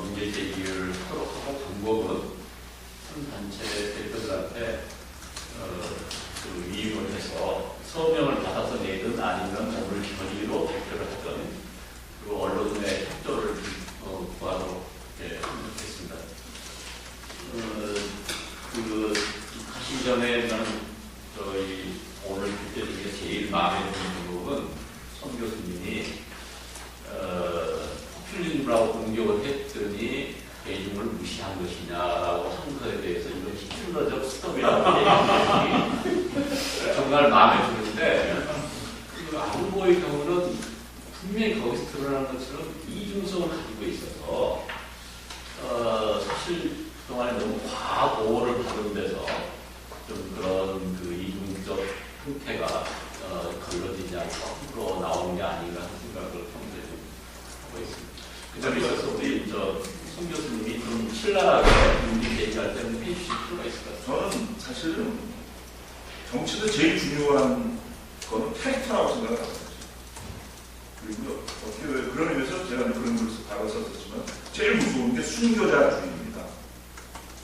문제 제기를 하도록 하고 방법은 한 단체 대표들한테 위임을 해서 서명을 받아서 내든 아니면 오늘 전의로 대표를 하든 그리고 언론의 협조를 구하도록 했습니다. 하시기 전에 저는 저희 오늘 그때 중에 제일 마음에 드는 부분은 선 교수님이 포퓰리즘이라고 공격을 했더니 대중을 무시한 것이냐라고 한 것에 대해서 이건 히틀러적 스톱이라고 얘기했더니 정말 마음에 드는데 그 안보의 경우는 분명히 거기서 드러난 것처럼 이중성을 가지고 있어서 사실 그동안에 너무 과보호를 받은 데서 좀 그런 이중적 형태가 걸러지지 않고 앞으로 나오는 게 아닌가 하는 생각을 평소에 좀 하고 있습니다. 그 점에 있어서 우리 송 교수님이 좀 신랄하게 문제 제기할 때는 해주실 필요가 있을 것 같아요. 저는 사실은 정치도 제일 중요한 거는 캐릭터라고 생각합니다. 그리고 그런 의미에서 제가 그런 글을 바로 썼었지만 제일 무서운 게 순교자주의입니다.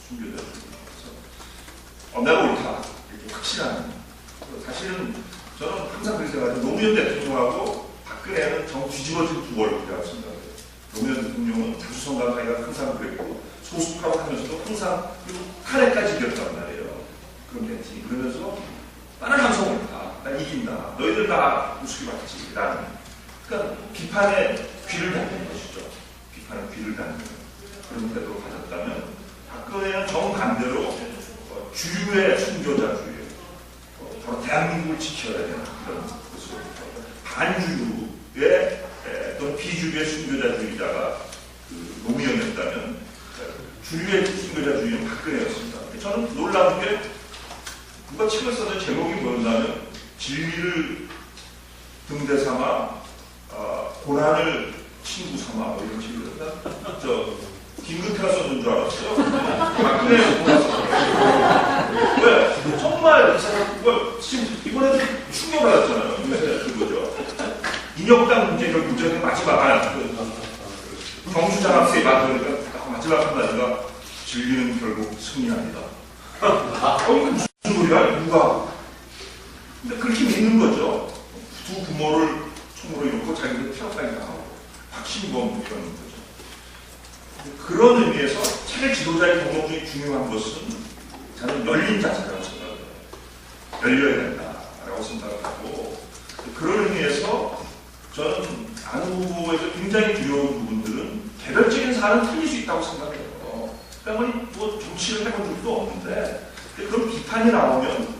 순교자주의. 내가 옳다. 이렇게 확신하는. 사실은 저는 항상 그렇게 생각해요. 노무현 대통령하고 박근혜는 정 뒤집어진 두 얼굴이라고 생각해요. 노무현 대통령은 자수성가가 자기가 항상 그랬고 소수파고 하면서도 항상 그리고 칼에까지 이겼단 말이에요. 그런 멘트. 그러면서 나는 항상 옳다. 난 이긴다. 너희들 다 우습게 봤지. 나는. 그러니까 비판에 귀를 닫는 것이죠. 비판에 귀를 닫는 그런 태도로 가졌다면 박근혜는 정반대로 주류의 순교자주의, 바로 대한민국을 지켜야 되는 그런 것으로 반주류의 또는 비주류의 순교자주의자가 노무현이었다면 주류의 순교자주의는 박근혜였습니다. 저는 놀라운 게 누가 책을 써서 제목이 뭐였냐면 진리를 등대 삼아 고난을 친구 삼아 뭐 이런 식으로 저 김근태가 썼는 줄 알았어요. 박근혜가 썼어요. 왜? 정말 이 사람 지금 이번에도 충격받았잖아요. 그거죠. 인혁당 문제 이런 문제가 마지막 경수장학생이 만드니까 마지막 한마디가 진리는 결국 승리합니다. 이거 무슨 소리야? 누가? 근데 그렇게 믿는 거죠. 두 부모를 총으로 이렇고 자기들 피어까지 나가고 확신범 이런 거죠. 그런 의미에서 차례 지도자의 경험 중에 중요한 것은 저는 열린 자세라고 생각해요. 열려야 된다라고 생각하고 그런 의미에서 저는 안 후보에서 굉장히 두려운 부분들은 개별적인 사안은 틀릴 수 있다고 생각해요. 그러니까 뭐 정치를 해본 적도 없는데 그런 비판이 나오면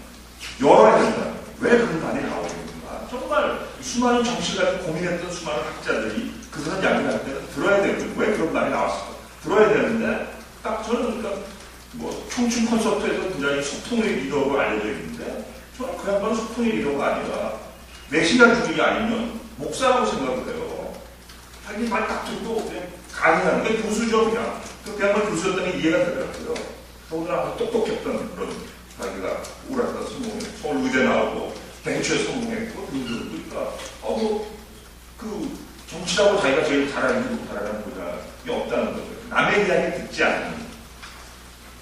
열어야 된다. 왜 그런 말이 나오는가? 정말 수많은 정치를 고민했던 수많은 학자들이 그 사람 이야기할 때는 들어야 되고 왜 그런 말이 나왔을까? 들어야 되는데 딱 저는 그러니까 뭐 청춘 콘서트에서 굉장히 소통의 리더로 알려져 있는데 저는 그 양반은 소통의 리더가 아니라 메시아주의 아니면 목사라고 생각을 해요. 자기 말 딱 듣고 그냥 강의하는 게 교수죠 그냥. 그 양반 교수였다는 이해가 되더라고요. 더군다나 똑똑했던 그런 자기가 오락가 성공했고 서울 의대 나오고 벤처에 성공했고 그러니까 그 정치라고 자기가 제일 잘하는 분야이 없다는 거죠. 남의 이야기 듣지 않는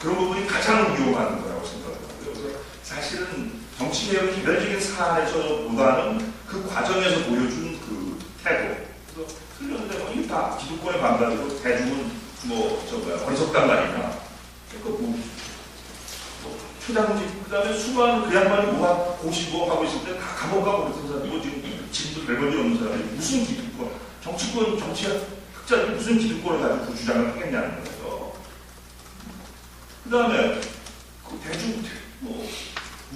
그런 부분이 가장 위험한 거라고 생각하고요. 그래서 사실은 정치개혁의 개별적인 사안에서보다는 그 과정에서 보여준 그 태도. 그래서 틀렸는데 뭐 이거 다 기득권의 반발이고 대중은 어리석단 말이냐. 그러니까 초장직 그다음에 수많은 그 양반이 뭐가 고시고 하고 있을 때 다 감옥 가고 그랬던 사람이고 지금도 별 번이 없는 사람이 무슨 기득권, 정치 학자들이 무슨 기득권을 가지고 그 주장을 하겠냐는 거예요. 그다음에 그 대중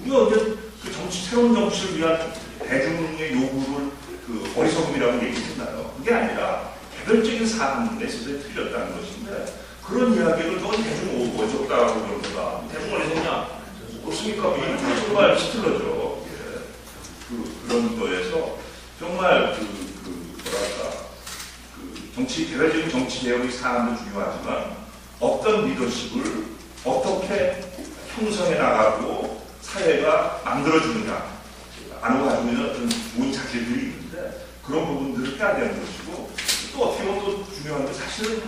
우리가 이제 그 새로운 정치를 위한 대중의 요구를 그 어리석음이라고 얘기했나요? 그게 아니라 개별적인 사안에 있어서 틀렸다는 것인데 그런 이야기를 너 대중 어리석다고 그러는 거다. 대중 어리석냐? 없으니까 이런 정말 시틀러져. 그런 거에서 정말 개별적인 정치 개혁의 사안도 중요하지만 어떤 리더십을 어떻게 형성해 나가고 사회가 만들어주느냐 안으로 가지고 있는 어떤 좋은 자질들이 있는데 그런 부분들을 해야 되는 것이고 또 어떻게 보면 또 중요한 게 사실은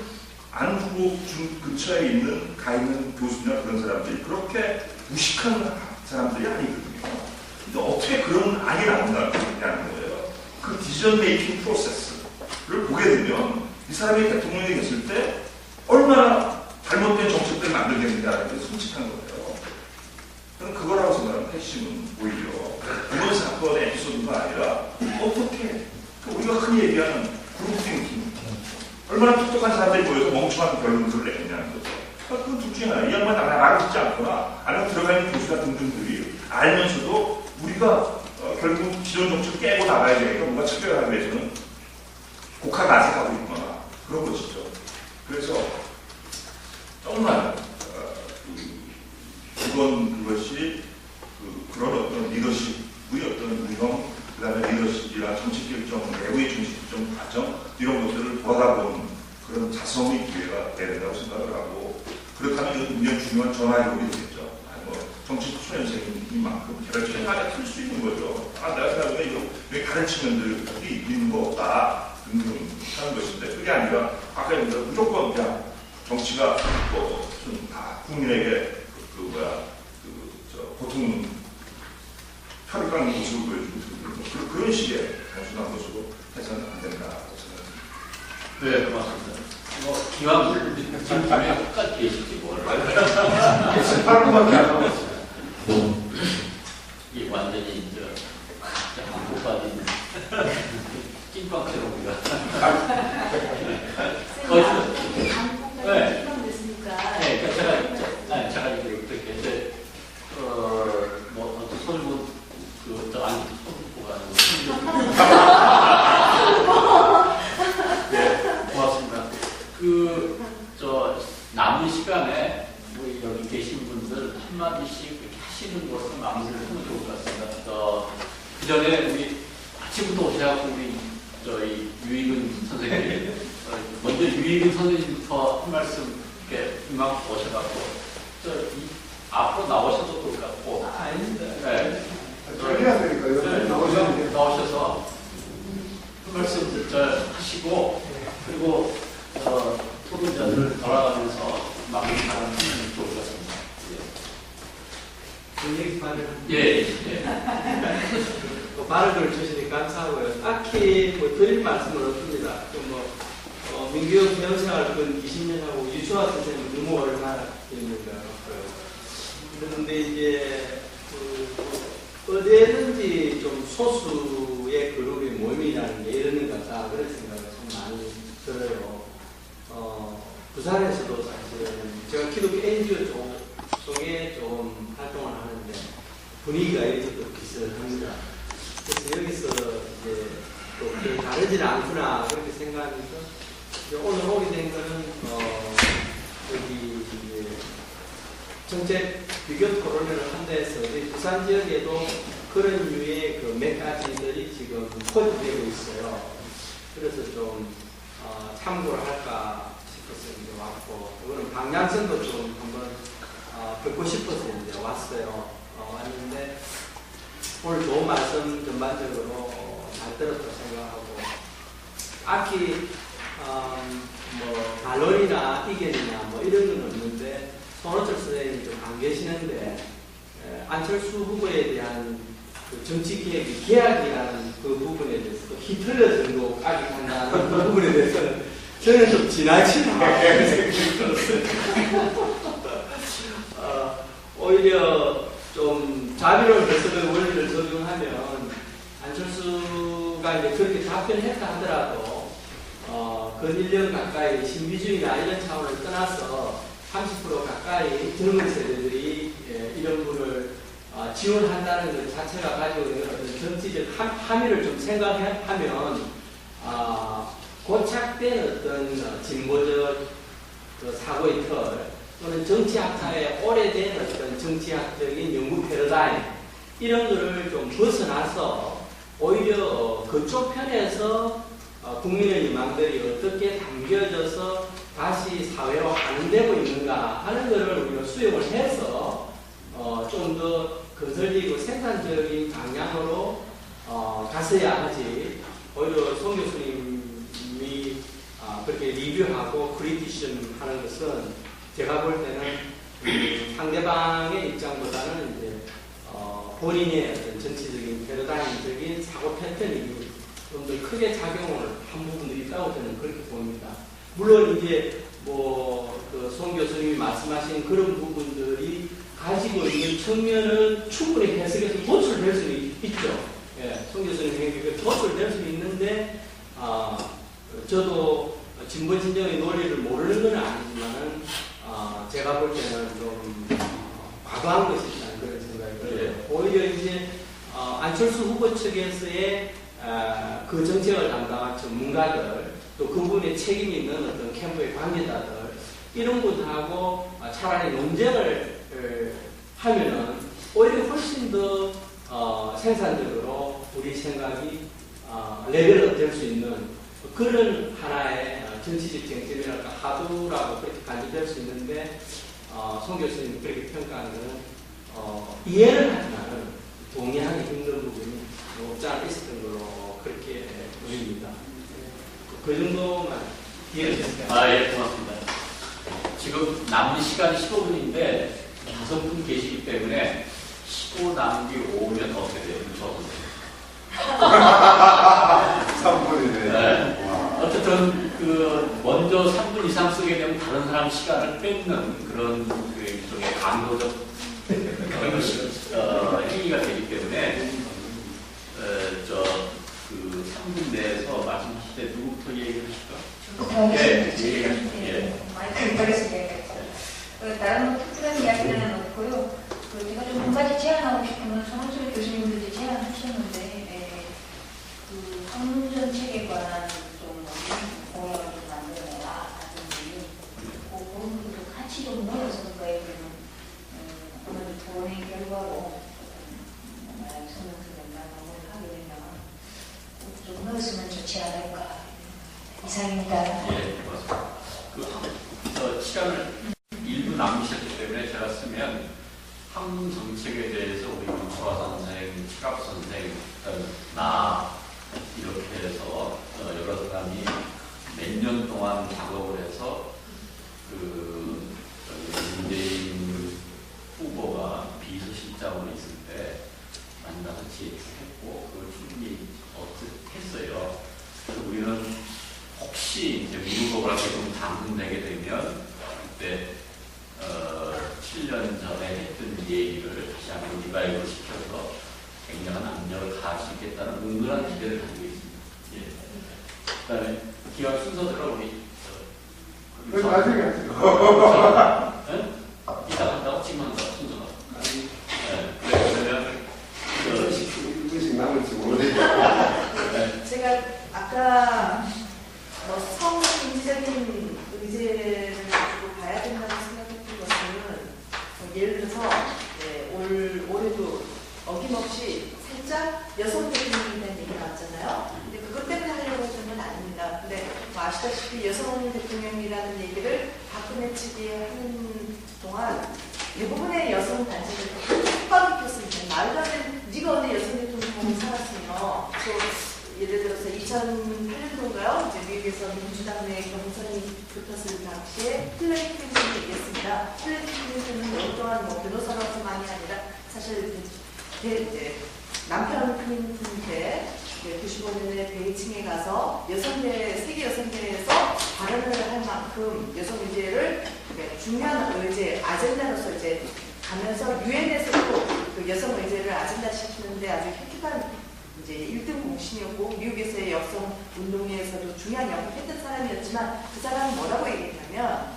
안 후보 근처에 가 있는 교수나 그런 사람들이 그렇게 무식한 사람들이 아니거든요. 근데 어떻게 그런 안이 나온다는 거예요. 그 디시전 메이킹 프로세스를 보게 되면 이 사람이 대통령이 됐을 때 얼마나 잘못된 정책들을 만들겠느냐는 게 솔직한 거예요. 저는 그거라고 생각하는 핵심은 오히려 이번 사건의 에피소드가 아니라 어떻게 우리가 흔히 얘기하는 그룹 띵킹 얼마나 똑똑한 사람들이 모여서 멍청한 결론들을 내느냐는 거죠. 그건 둘 중에 하나. 이 양반 말을 듣지 않거나 아니면 들어가 있는 교수가 등등들이 알면서도 우리가 결국 기존 정책을 깨고 나가야 되니까 뭔가 체결하기 위해서는 곡하가색하고 있거나 그런 것이죠. 그래서 정말 그것이 그런 어떤 리더십의 어떤 운영, 그 다음에 리더십이나 정치 결정, 내부의 정치 결정 과정 이런 것들을 돌아다보는 그런 자성의 기회가 돼야 된다고 생각을 하고 그렇다면 이건 굉장히 중요한 전화위복이 되겠죠. 정치 초년생인 만큼 개별적인 하나가 틀 수 있는 거죠. 내가 생각하면 이거 다른 측면들이 있는 거 없다 등등 하는 것인데 그게 아니라 아까 얘기한 무조건 그냥 정치가 다 국민에게 보통 혈액강 모습을 보여주는 그런 식의 단순한 모습으로 해서는 안 된다 생각합니다. 네, 고맙습니다. 기왕 지금까지 똑같이 계시지 뭘. 18분밖에 안 남았어요. 이 완전히 이제 한국 빠진 찐빵처럼 우리가. 네. 네, 제가 이렇게 이제 설문 네, 고맙습니다. 아침부터 오셔갖고 우리 저희 유익은 선생님 먼저 유익은 선생님부터 한 말씀 이렇게 이만큼 오셔갖고 앞으로 나오셔도 좋을 것 같고. 아닙니다. 네. 해야 되니까 여기 나오시는 나오셔서 한 말씀 하시고 그리고 토론전을 돌아가면서 마무리하는 좋을 것 같습니다. 분위기 발을 예. 발을 걸주시니 감사하고요. 딱히 뭐 드릴 말씀은 없습니다. 민규 배우생활 근 20년 하고 유초아 선생님 너무 얼마나 있는 것 같고요. 그런데 이제 어디에든지 좀 소수의 그룹의 모임이라는 게 이러는 것 같다 그런 생각을 참 많이 들어요. 부산에서도 사실은 제가 기독교 NGO 쪽에 좀 활동을 하는데 분위기가 이렇게 비슷합니다. 그래서 여기서 이제 또 다르지는 않구나 그렇게 생각하면서 오늘 오게 된 거는 여기 이제 정책 비교 토론회를 한 데서 부산 지역에도 그런 류의 그 몇 가지들이 지금 포집되고 있어요. 그래서 좀 참고를 할까 싶어서 이제 왔고, 이거는 방향성도 좀 한번 듣고 싶어서 이제 왔어요. 왔는데 오늘 좋은 말씀 전반적으로 잘 들었다고 생각하고, 악기 뭐 반론이나 이견이나 뭐 이런 건 없는데 손호철 선생님이 좀 안 계시는데 안철수 후보에 대한 그 정치개혁이 계약이라는 그 부분에 대해서 또 히틀러 정도까지 간다는 그 부분에 대해서는 저는 좀 지나치다 생각이 들었어요. 오히려 좀 자비로운 해석의 원리를 적용하면 안철수가 이제 그렇게 답변했다 하더라도 근 1년 가까이 신비주의나 이런 차원을 떠나서 30% 가까이 젊은 세대들이 이런 분을 지원한다는 것 자체가 가지고 있는 어떤 정치적 함의를 좀 생각하면 고착된 어떤 진보적 사고의 틀 또는 정치학자의 오래된 어떤 정치학적인 연구 패러다임 이런 거를 좀 벗어나서 오히려 그쪽 편에서 국민의 희망들이 어떻게 담겨져서 다시 사회로 반영되고 있는가 하는 것을 우리가 수용을 해서 좀 더 건설적이고 생산적인 방향으로 갔어야 하지. 오히려 송 교수님이 그렇게 리뷰하고 크리티션 하는 것은 제가 볼 때는 상대방의 입장보다는 이제 본인의 어떤 정치적인 패러다임적인 사고 패턴이 좀 더 크게 작용을 한 부분들이 있다고 저는 그렇게 봅니다. 물론 이제 송 교수님이 말씀하신 그런 부분들이 가지고 있는 측면은 충분히 해석해서 도출될 수는 있죠. 예, 송 교수님에게 도출될 수는 있는데 저도 진보 진영의 논리를 모르는 건 아니지만은 제가 볼 때는 좀 과도한 것이 있다는 그런 생각이 들어요. 오히려 이제 안철수 후보 측에서의 그 정책을 담당한 전문가들 또 그분의 책임이 있는 어떤 캠프의 관계자들 이런 분하고 차라리 논쟁을 하면은 오히려 훨씬 더 생산적으로 우리 생각이 레벨업 될 수 있는 그런 하나의 정치적 쟁점이랄까 하두라고 그렇게 간주될 수 있는데 송 교수님이 그렇게 평가하는 것은 이해를 하지만은 동의하기 힘든 부분이 없지 않아 있었던 걸로 그렇게 보입니다. 그 정도만 이해를 했습니다. 예, 고맙습니다. 지금 남은 시간이 15분인데 5분 계시기 때문에 15 남기 5면 어떻게 돼요? 저 3분이네. 네. 어쨌든 먼저 3분 이상 쓰게 되면 다른 사람 시간을 뺏는 그런 일종의 강도적 행위가 되기 때문에 3분 내에서 말씀하실 때 누구부터 얘기하실까? 예. 마이크를 버렸습니다. 다른 특별한 이야기는 없고요. 제가 좀 한 가지 제안하고 싶은 건 손호철 교수님들이 제안하셨는데 학문 정책에 관한 좀 공약을 좀 만들어내라 하든지 그런 것도 같이 좀 넣어서 거에 오늘 토론의 결과로 설명서를 마무리를 하게 되면 좋지 않을까. 이상입니다. 예, 맞습니다. 시간을 1분 남기셨기 때문에 제가 쓰면 한문 정책에 대해서 우리 윤초아 선생, 최갑 선생, 나 이렇게 해서 여러 사람이 몇 년 동안 작업을 해서 문재인 후보가 비서실장으로 있을 때 만나서 제출했고 그걸 충분히 했어요. 우리는 혹시 이제 미국어가 계속 당분되게 되면 그때 7년 전에 했던 얘기를 다시 한번 리바이벌 시켜서 굉장한 압력을 가할 수 있겠다는 은근한 기대를 가지고 있습니다. 예. 그다음에 기왕 순서대로 우리 나중에 하세요. 이따 한다고 지금 한다고 순서가. 그러면 1분씩 남을지 모르겠어요. 제가 아까 성인지적인 의제를 가지고 봐야 된다고 생각했던 것은 예를 들어서 올해도 어김없이 살짝 여성 대통령에 대한 얘기가 나왔잖아요. 근데 그것 때문에 하려고 했던 건 아닙니다. 근데 아시다시피 여성 대통령이라는 얘기를 박근혜 측이 하는 동안 대부분의 여성 단체들 콧방이 폈습니다. 말도 안 되는 네가 언제 여성 대통령이 살았으면 또 예를 들어서 2008년도인가요? 이제 미국에서 민주당 내 경선이 붙었을 당시에 힐러리 클린턴이 얘기했습니다. 힐러리 클린턴은 오랫동안 변호사로서만이 아니라 사실 이제 남편 클린턴한테 95년에 베이징에 가서 세계 여성대회에서 발언을 할 만큼 여성 의제를 중요한 의제 아젠다로서 이제 가면서 유엔에서도 그 여성 의제를 아젠다 시키는데 아주 혁혁한 이제 1등 공신이었고 미국에서의 여성 운동회에서도 중요한 역할을 했던 사람이었지만 그 사람은 뭐라고 얘기했냐면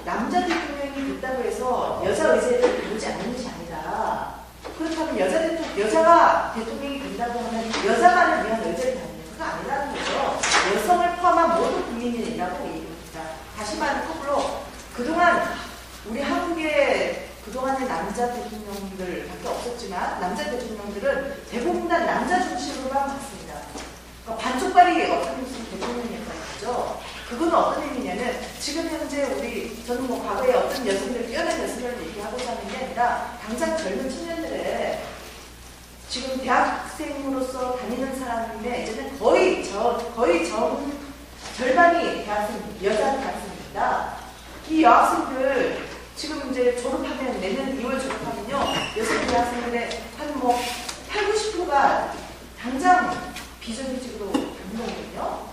남자 대통령이 됐다고 해서 여자 의제를 배우지 않는 것이 아니다. 그렇다면 여자가 대통령이 된다고 하면 여자만을 위한 의제를 다니는 거 아니라는 거죠. 여성을 포함한 모든 국민이라고 얘기합니다. 다시 말해 거꾸로 그동안 우리 한국의 그동안의 남자 대통령들밖에 없었지만 남자 대통령들은 대부분 다 남자 중심으로만 봤습니다. 그러니까 반쪽발이 어떤 무슨 대통령이었죠. 그건 어떤 의미냐면 지금 현재 저는 과거에 어떤 여성들 뛰어난 여성들을 얘기하고자 하는 게 아니라 당장 젊은 청년들의 지금 대학생으로서 다니는 사람인데 이제는 거의 절반이 여자 대학생입니다. 이 여학생들 지금 이제 졸업하면 내년 2월 졸업하면요 여성 대학생들의 한 8, 90%가 당장 비정규직으로 변동거든요.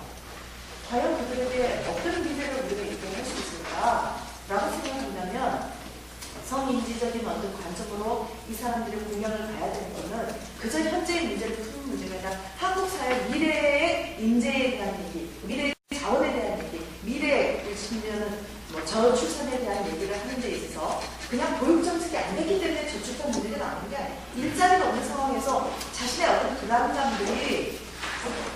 과연 그들에게 어떤 미래를 우리가 얘기할 수 있을까? 라고 생각한다면 성인지적인 어떤 관점으로 이 사람들의 공약을 봐야 되는 것은 그저 현재의 문제를 푸는 문제가 아니라 한국 사회 미래의 인재에 대한 얘기, 미래의 자원에 대한 얘기, 미래의 심지어는 저출산에 대한 얘기를 하는 데 있어서 그냥 교육정책이 안 됐기 때문에 저출산 문제가 나오는 게 아니에요. 일자리가 없는 상황에서 자신의 어떤 불안감들이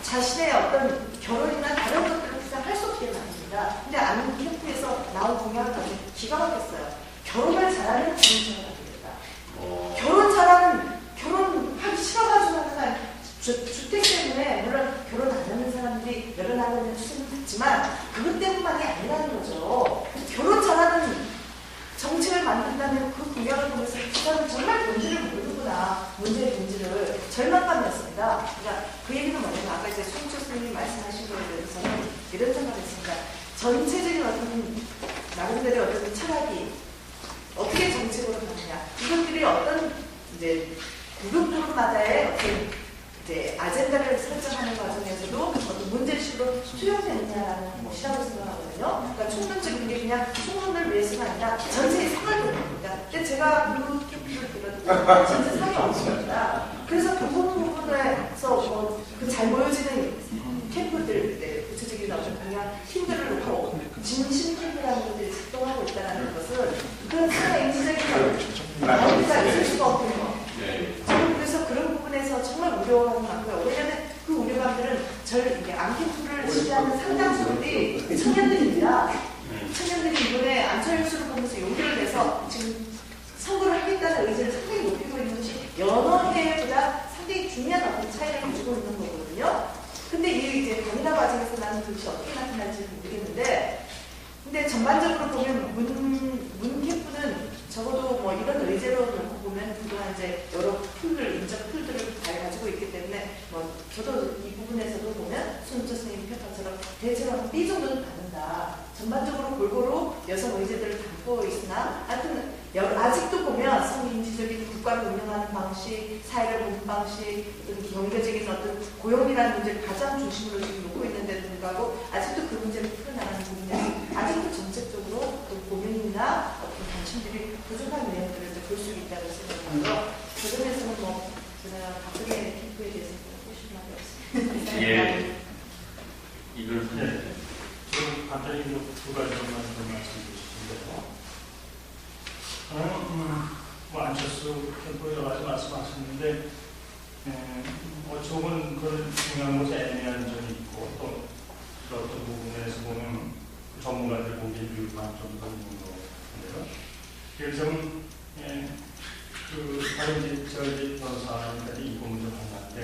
자신의 어떤 결혼이나 다른 것들을 그냥 할 수 없게 만듭니다. 근데 안기협회에서 나온 공약을 가지고 기가 막혔어요. 결혼을 잘하는 결혼자가 됩니다. 결혼하기 싫어가지고 하는 주택 때문에 물론 결혼 안 하는 사람들이 늘어나는 추세는 있지만 그것 때문만이 아니라는 거죠. 결혼 잘하는 정책을 만든다면 그 공약을 보면서 그 사람은 정말 본질을 모르는구나. 문제의 본질을 절망감이었습니다. 그러니까 그 얘기는 뭐냐면 아까 이제 손희철 선생님이 말씀하신 거에 대해서는 이런 생각을 했습니다. 전체적인 어떤 나름대로 어떤 철학이 어떻게 정책으로 가느냐 이것들이 어떤 이제 그룹마다의 어떤 이제 아젠다를 설정하는 과정에서도 어떤 문제식으로 수용되느냐라는 것이라고 생각하거든요. 그러니까 총론적인 게 그냥 총론을 위해서가 아니라 전체의 상을 보는 겁니다. 근데 제가 그 캠프를 들어도 전체 상이 없습니다. 그래서 그 부분에서 그 잘 모여지는 캠프들, 구체적인 어떤 공약 힘들을 놓고 진심 캠프라는 것들이 작동하고 있다는 것은 그런 인지적인 변화가 있을 수가 없는 거. 저는 그래서 그런 부분에서 정말 우려가 많고요. 왜냐하면 그 우려감들은 이게 암캠프를 지지하는 상당수들이 청년들입니다. 청년들이 이번에 안철수를 보면서 용기를 내서 지금 선거를 하겠다는 의지를 상당히 높이고 있는 것이 여러 해보다 상당히 중요한 어떤 차이를 가지고 있는 거거든요. 근데 이 전반적으로 보면 문캠프는 적어도 뭐 이런 의제로 놓고 보면 그동안 이제 여러 풀들, 인적 풀들을 잘 가지고 있기 때문에 뭐 저도 이 부분에서도 보면 손은철 선생님 평가처럼 대체로 한 B 정도는 받는다. 전반적으로 골고루 여성 의제들을 담고 있으나 하여튼 아직도 보면 성인지적인 국가를 운영하는 방식, 사회를 보는 방식, 경제적인 어떤 고용이라는 문제를 가장 중심으로 지금 놓고 있는데도 불구하고 아직도 그 문제를 풀어나가는 부분에서 아직도 정책적으로 그 고민이나 어떤 관심들이 부족한 내용들을 볼 수 있다고 생각하고요. 그 점에서는 뭐 제가 박근혜 캠프에 대해서 보실 말이 없습니다. 예. 이걸 네. 좀 간단히 두 가지만 말씀드리고 싶은데요. 하나는 뭐 안철수 캠프 여러 가지 말씀하셨는데 조금은 그런 중요한 곳에 애매한 점이 있고 또 어떤 부분에서 보면 그 전문가들 보기에 유리한 점도 있는 것 같은데요. 그래서 다른 저희 변호사님들이 이 부분을 봤는데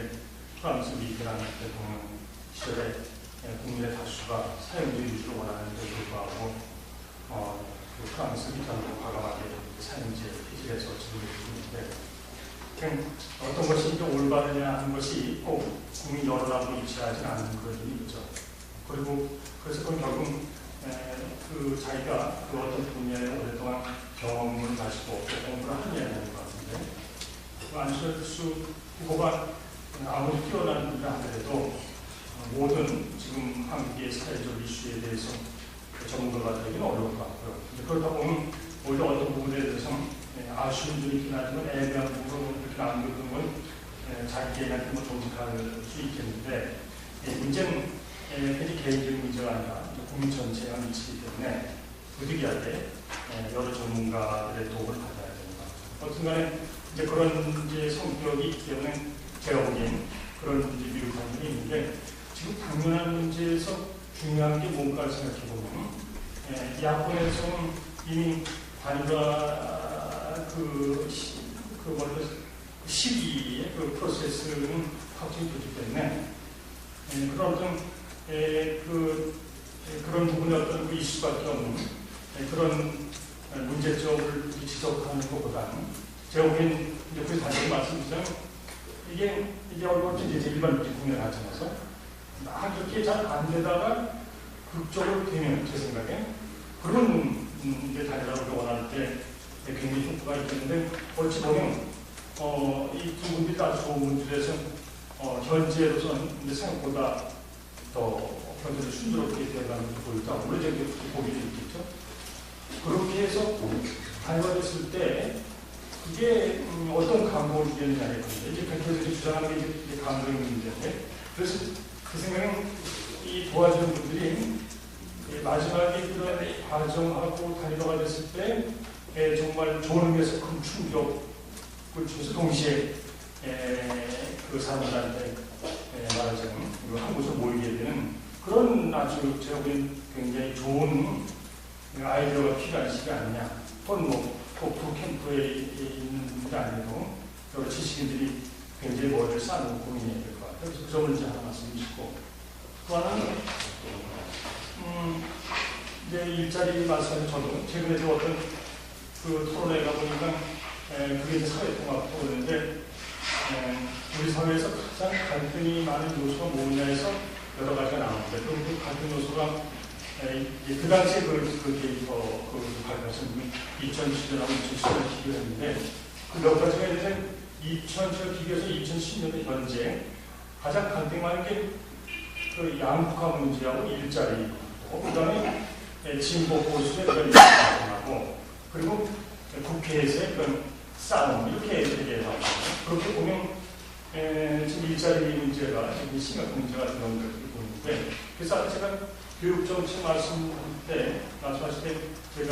프랑스 미테랑 대통령 시절에 국민의 다수가 사용주의 위주로 원하는 데 불구하고 그 프랑스 미테랑도 과감하게 사용주의 폐지해서 진행해 주는데 어떤 것이 이제 올바르냐 하는 것이 꼭 국민 여론하고 일치하지 않는 그런 점이 있죠. 그리고 그래서 그건 결국 그 자기가 그 어떤 분야에 오랫동안 경험을 가지고 공부를 한 이야기인 것 같은데 안철수 후보가 아무리 뛰어난 분이라 하더라도 모든 지금 한국의 사회적 이슈에 대해서 전문가가 되기는 어려울 것 같고요. 그러다 보면 오히려 어떤 부분에 대해서 아쉬운 점이 있긴 하지만 애매한 부분을 그렇게 남겨두는 건 자기에게 뭐 조직할 수 있겠는데 문제는 괜히 개인적인 문제가 아니라 국민 전체가 미치기 때문에 부득이하게 여러 전문가들의 도움을 받아야 됩니다. 어떤 간에 이제 그런 이제 성격이 있기 때문에 제가 보기엔 그런 이제 미흡한 점이 있는데 지금 당면한 문제에서 중요한 게 뭔가 생각해보면 야권에서는 이미 단일화 시기의 그 프로세스는 확정이 되기 때문에 그런 어떤 그런 부분의 어떤 그 이슈밖에 없는 그런 문제점을 지적하는 것보다는 제가 보기엔 이제 그 다시 말씀드리자면 이게 얼굴 이제 일반 국내 가정에서 그렇게 잘 안 되다가 극적으로 되면 제 생각에 그런 이제 단일화를 원할 때 굉장히 효과가 있겠는데 어찌 보면 이 두 분들이 아주 좋은 분들에서 현재로서는 생각보다 더 현재를 순조롭게 되어가는 게 보일까 물론 이제 보기도 있겠죠. 그렇게 해서 단일화됐을 때 그게 어떤 감동을 주겠느냐에 건데 이제 백혈들이 주장하는 게 이제 감동의 문제인데 그래서 그 생각은 이 도와주는 분들이 마지막에 그런 과정하고 단일화가 됐을 때 정말 좋은 의미에서 큰 충격을 주면서 동시에 그 사람들한테 말하자면 한 곳에 모이게 되는 그런 아주 제가 보기엔 굉장히 좋은 아이디어가 필요한 시기 아니냐. 또는 꼭 캠프에 있는 게 아니고 여러 지식인들이 굉장히 머리를 쌓는 고민이 될 것 같아요. 그래서 그 점을 이제 하나 말씀드리고 또 하나는 이제 일자리 말씀을 저도 최근에 어떤 그 토론회 가보니까 그게 이제 사회통합 토론인데 우리 사회에서 가장 갈등이 많은 요소가 뭐냐에서 여러 가지가 나오는데 그 갈등 요소가 그 당시에 그 데이터 발표하신 분이 2007년하고 2010년 비교했는데 그 몇 가지가 이제 2007년 비교해서 2010년에 현재 가장 갈등 많은 게 그 양극화 문제하고 일자리 그 다음에 진보 보수의 그런 일자리하고 그리고 국회에서의 그런 싸움 이렇게 얘기해요. 그렇게 보면 지금 일자리 문제가 지금 심각한 문제가 되는 것을 보이는데 그래서 제가 교육정책 말씀하실 때 제가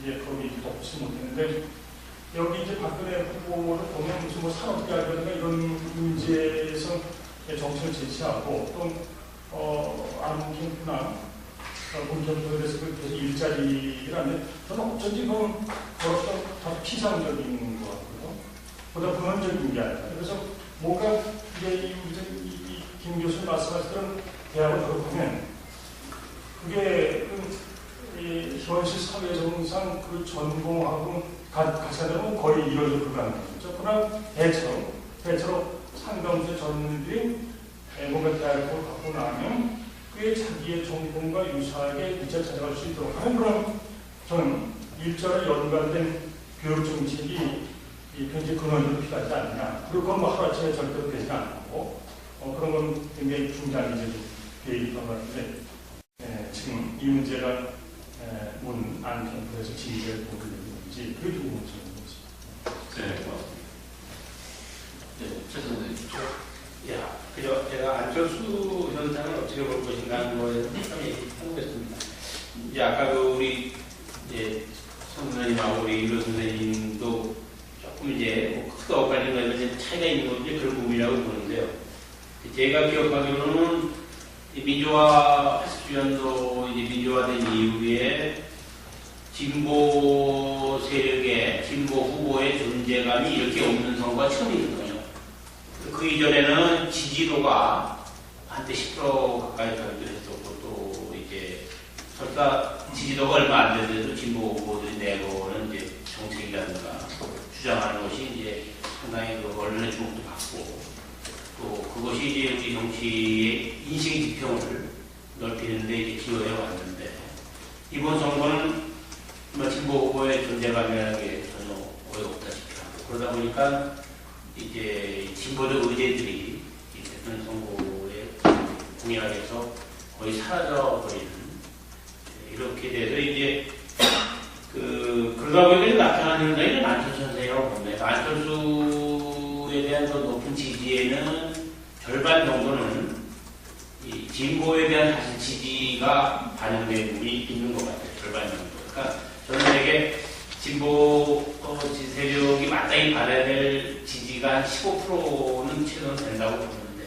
이제 거기 덮지 못했는데 여기 이제 박근혜 후보를 보면 무슨 뭐 산업개발이라든가 이런 문제에서 정책을 제시하고 또 안국캠프나 본점에 대해서 계속 일자리를 하는데 저는 어쩐지 그건 더 피상적인 것 같고요. 보다 근원적인 게 아니라 그래서 뭔가 이제 이 김 교수님 말씀하신 그런 대학을 들어보면 그게 이상 그 전공하고 같이 하려면 거의 이뤄져 불가능한 거죠. 그러나 대체로 상병제 전문들이 뭔가 대학을 갖고 나면 그게 자기의 전공과 유사하게 밑에 찾아갈 수 있도록 하는 그런 저는 일절에 연관된 교육 정책이 굉장히 근원적으로 필요하지 않느냐. 그리고 그건 뭐 하루아침에 절대로 되지 않고 그런 건 굉장히 중장기적인 계획이 있던 것 같은데 지금 이 문제가 문 안평에서 진지를 보게 되는지 그게 좀 문제인 거지. 네, 고맙습니다. 네, 최 선생님. 야, 그죠? 제가 안철수 현상을 어떻게 볼 것인가 하는 거에 참 해보겠습니다. 이제 아까 우리 이제 성 선생님하고 우리 이로 선생님도 조금 이제 뭐 크게 엇갈린 거에 차이가 있는 건 이제 그런 부분이라고 보는데요. 제가 기억하기로는 민주화 80년도 이제 민주화된 이후에 진보 세력의 진보 후보의 존재감이 이렇게 없는 선거가 처음 있는 거죠. 그 이전에는 지지도가 한때 10% 가까이 가기도 했었고 또 이제 설사 지지도가 얼마 안 되더라도 진보 후보들이 내고는 이제 정책이라든가 주장하는 것이 이제 상당히 그 언론의 주목도 받고 또 그것이 이제 우리 정치의 인식의 지평을 넓히는데 이제 기여해 왔는데 이번 선거는 진보 후보의 존재감이라는 게 전혀 어이없다시피 하고 그러다 보니까 이제 진보적 의제들이 대통령 선거에 공약에서 거의 사라져버리는 이렇게 돼서 이제 그러다 보니까 나타나는 현상이 안철수 현상이라고 봅니다. 안철수에 대한 더 높은 지지에는 절반 정도는 이 진보에 대한 사실 지지가 반영된 부분이 있는 것 같아요. 절반 정도. 그러니까 저는 되게 진보 세력이 마땅히 받아야 될 지지가 한 15%는 최소한 된다고 보는데,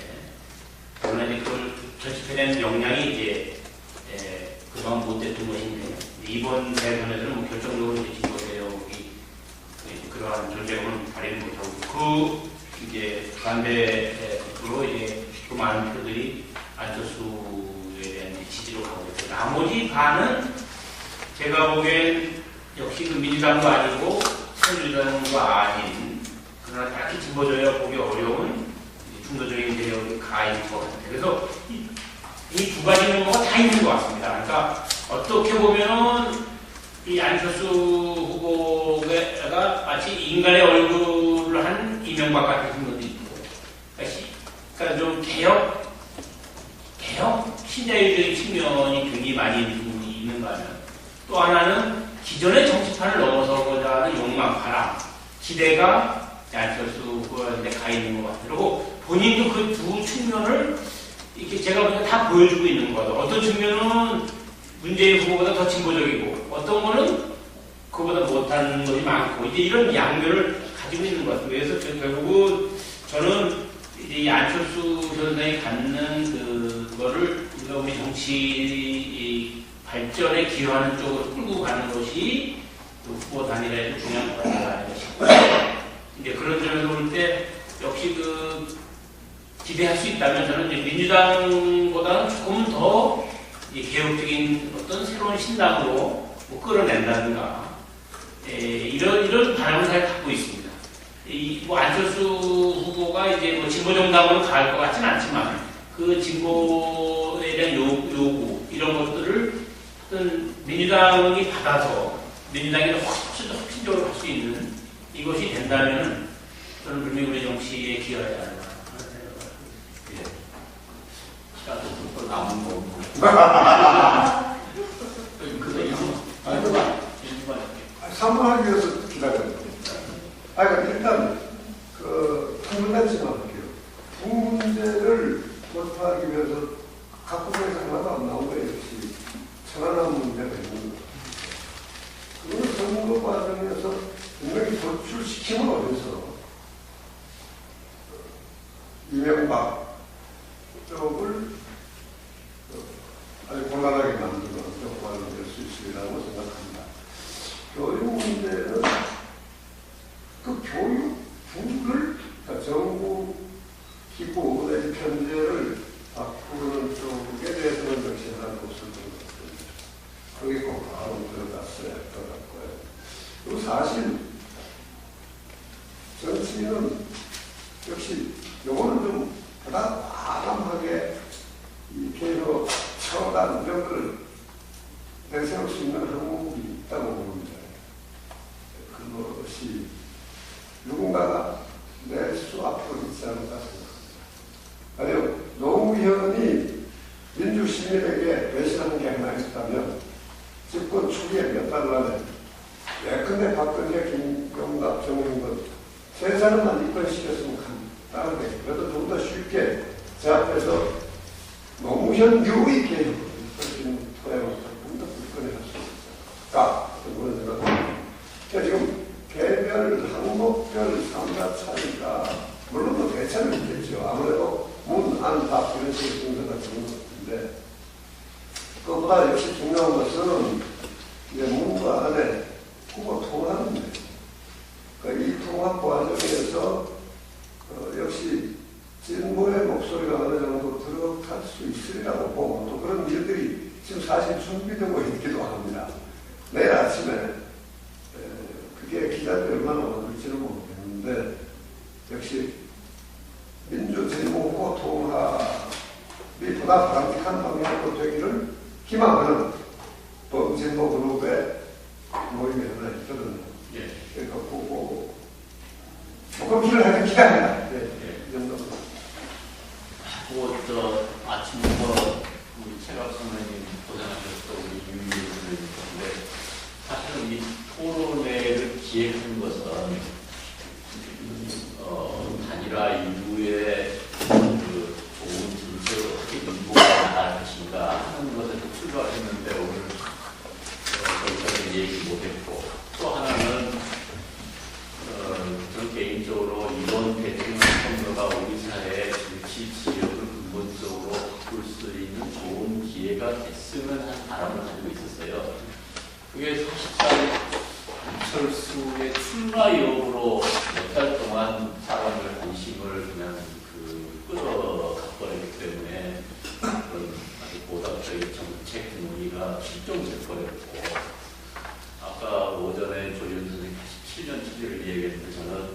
그러나 이제 그걸 결집해내는 역량이 이제 그동안 못됐던 것인데, 이번 대선에서는 뭐 결정적으로 이제 진보 세력이 그러한 존재감을 발휘를 못하고, 이제 반대로 이제 그 많은 표들이 안철수에 대한 지지로 가고 있고, 나머지 반은 제가 보기엔 역시 그 민주당도 아니고 새누리당도 아닌 그러나 딱히 진보적이라 보기 어려운 중도적인 세력이 가 있는 것 같아요. 그래서 이 두 가지 면모가 다 있는 것 같습니다. 그러니까 어떻게 보면 이 안철수 후보가 마치 인간의 얼굴을 한 이명박 같은 분도 있고, 그러니까 좀 개혁 신자유적인 측면이 굉장히 많이 있는가 하면, 또 하나는 기존의 정치판을 넘어서고자 하는 욕망, 바람, 기대가 안철수 후보한테 가 있는 것 같아요. 그리고 본인도 그 두 측면을 이렇게 제가 보기엔 다 보여주고 있는 것 같아요. 어떤 측면은 문재인 후보보다 더 진보적이고, 어떤 거는 그보다 못하는 것이 많고, 이제 이런 양면을 가지고 있는 것 같아요. 그래서 결국은 저는 이제 이 안철수 현상이 갖는 그거를 우리가 우리 정치 발전에 기여하는 쪽으로 끌고 가는 것이 후보 단일화에서 중요한 것 같다는 것이고, 이제 그런 점에서 볼 때 역시 기대할 수 있다면 저는 이제 민주당보다는 조금 더 개혁적인 어떤 새로운 신당으로 뭐 끌어낸다든가 이런 바람을 잘 갖고 있습니다. 뭐 안철수 후보가 이제 뭐 진보 정당으로 갈 것 같지는 않지만 그 진보에 대한 요구 이런 것들을 어떤 민주당이 받아서 민주당이 훨씬 더 혁신적으로 할 수 있는 이것이 된다면 저는 분명히 우리 정치에 기여하지 않나 하는 생각을 합니다. 시간도 또 남은 거고. 그래서 일부만 3분 하기 위해서 기다려요. 그러니까 일단 한 문제만 할게요. 두 문제를 돌파하기 위해서 각국에서 하나도 안 나온 거예요. 역시 천안한 문제가 있는 거예요. 그걸 선거 과정에서 분명히 도출시키면 어디서 이명박 쪽을 아주 곤란하게 만드는 효과를 낼 수 있으리라고 생각합니다. 교육 문제는 그 교육부를, 그러니까 정부 기부 내지 편제를 바꾸는 쪽에 대한 그러한 점을 내세울 수 있는 항목이 있다고 봅니다. 그것이 누군가가 낼 수 앞으로 있지 않을까 생각합니다. 아니요, 노무현이 민주시민에게 배신하는 게 하나 있다면 집권 초기에 몇 달 만에 예컨대 박근혜, 김용답, 정영근 세 사람만 입건시켰으면 간단하게 그래도 좀 더 쉽게 제 앞에서 노무현 유의 개혁을 할수있는 토양을 조금 더 불끈해 할 수 있을까 그런 생각입니다. 지금 개별 항목별 3자 차이가 물론 뭐 대차는 있겠죠. 아무래도 문, 안, 답 이런 식의 순서가 좋은 것 같은데 그것보다 역시 중요한 것은 이제 문과 안에 후보 통합입니다. 그러니까 이 통합 과정에서 역시 진보의 목소리가 어느 정도 들어갈 수 있으리라고 보고 또 그런 일들이 지금 사실 준비되고 있기도 합니다. 내일 아침에 그게 기자들이 얼마나 오를지는 모르겠는데 역시 민주진보 통합이 보다 바람직한 방향으로 되기를 희망하는 범진보 그룹의 모임이 하나 있거든요. 예. 그러니까 보고 조금씩을 하는 게 아니라 이 정도. 아침부터 우리 최갑 선생님 고생하셨고 우리 유민 선생님인데 사실은 이 토론회를 기획한 것은 단일화 이후에 그 좋은 질서를 어떻게 밀고 나갈 것인가 하는 것에서 출발을 했는데 오늘 거기까지 얘기 못했고 또 하나는 저는 개인적으로 이번 대통령 선거가 우리 사회의 정치 지역을 근본적으로 바꿀 수 있는 좋은 기회가 됐으면 하는 바람을 가지고 있었어요. 그게 사실상 안철수의 출마 여부로 몇 달 동안 사람들 관심을 그냥 끌어가버렸기 때문에 그런 아주 보답적인 정책 논의가 실종될 뻔했고 아까 오전에 조윤 선생님 87년 취지를 얘기했는데 저는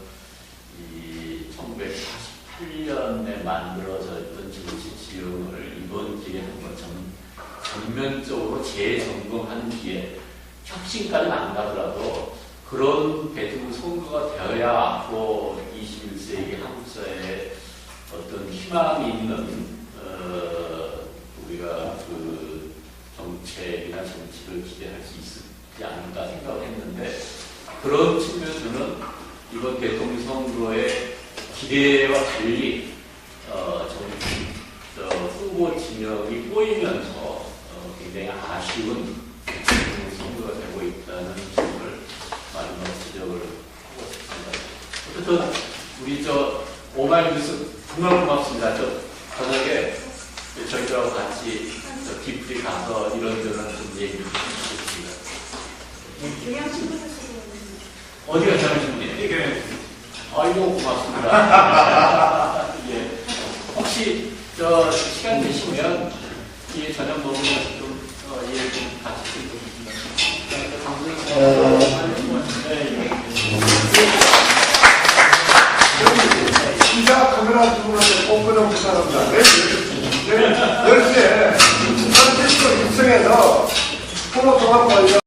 이 1948년에 만들어져 있던 정치 지형을 이번 기회에 한번 전면적으로 재점검하는 기회 혁신까지는 안 가더라도 그런 대통령 선거가 되어야 앞으로 21세기 한국 사회에 어떤 희망이 있는 우리가 그 정책이나 정치를 기대할 수 있지 않을까 생각을 했는데 그런 측면에서는 이번 대통령 선거의 기대와 달리 후보 진영이 꼬이면서 굉장히 아쉬운 선거가 되고 있다는 점을 마지막 지적을 하고 싶습니다. 어쨌든 우리 오마이뉴스 정말 고맙습니다. 저녁에 저희들하고 같이 디프리 가서 이런저런 좀 얘기를 해주셨습니다. 어디가 경향신문이에요? 아이고 고맙습니다. 예. 혹시 시간 되시면 저녁 먹으면 좀 같이 기자 카메라 들어오는데 꼭 끊어볼 사람이다. 내일 10시에 30초 입성해서 토론 통합 관련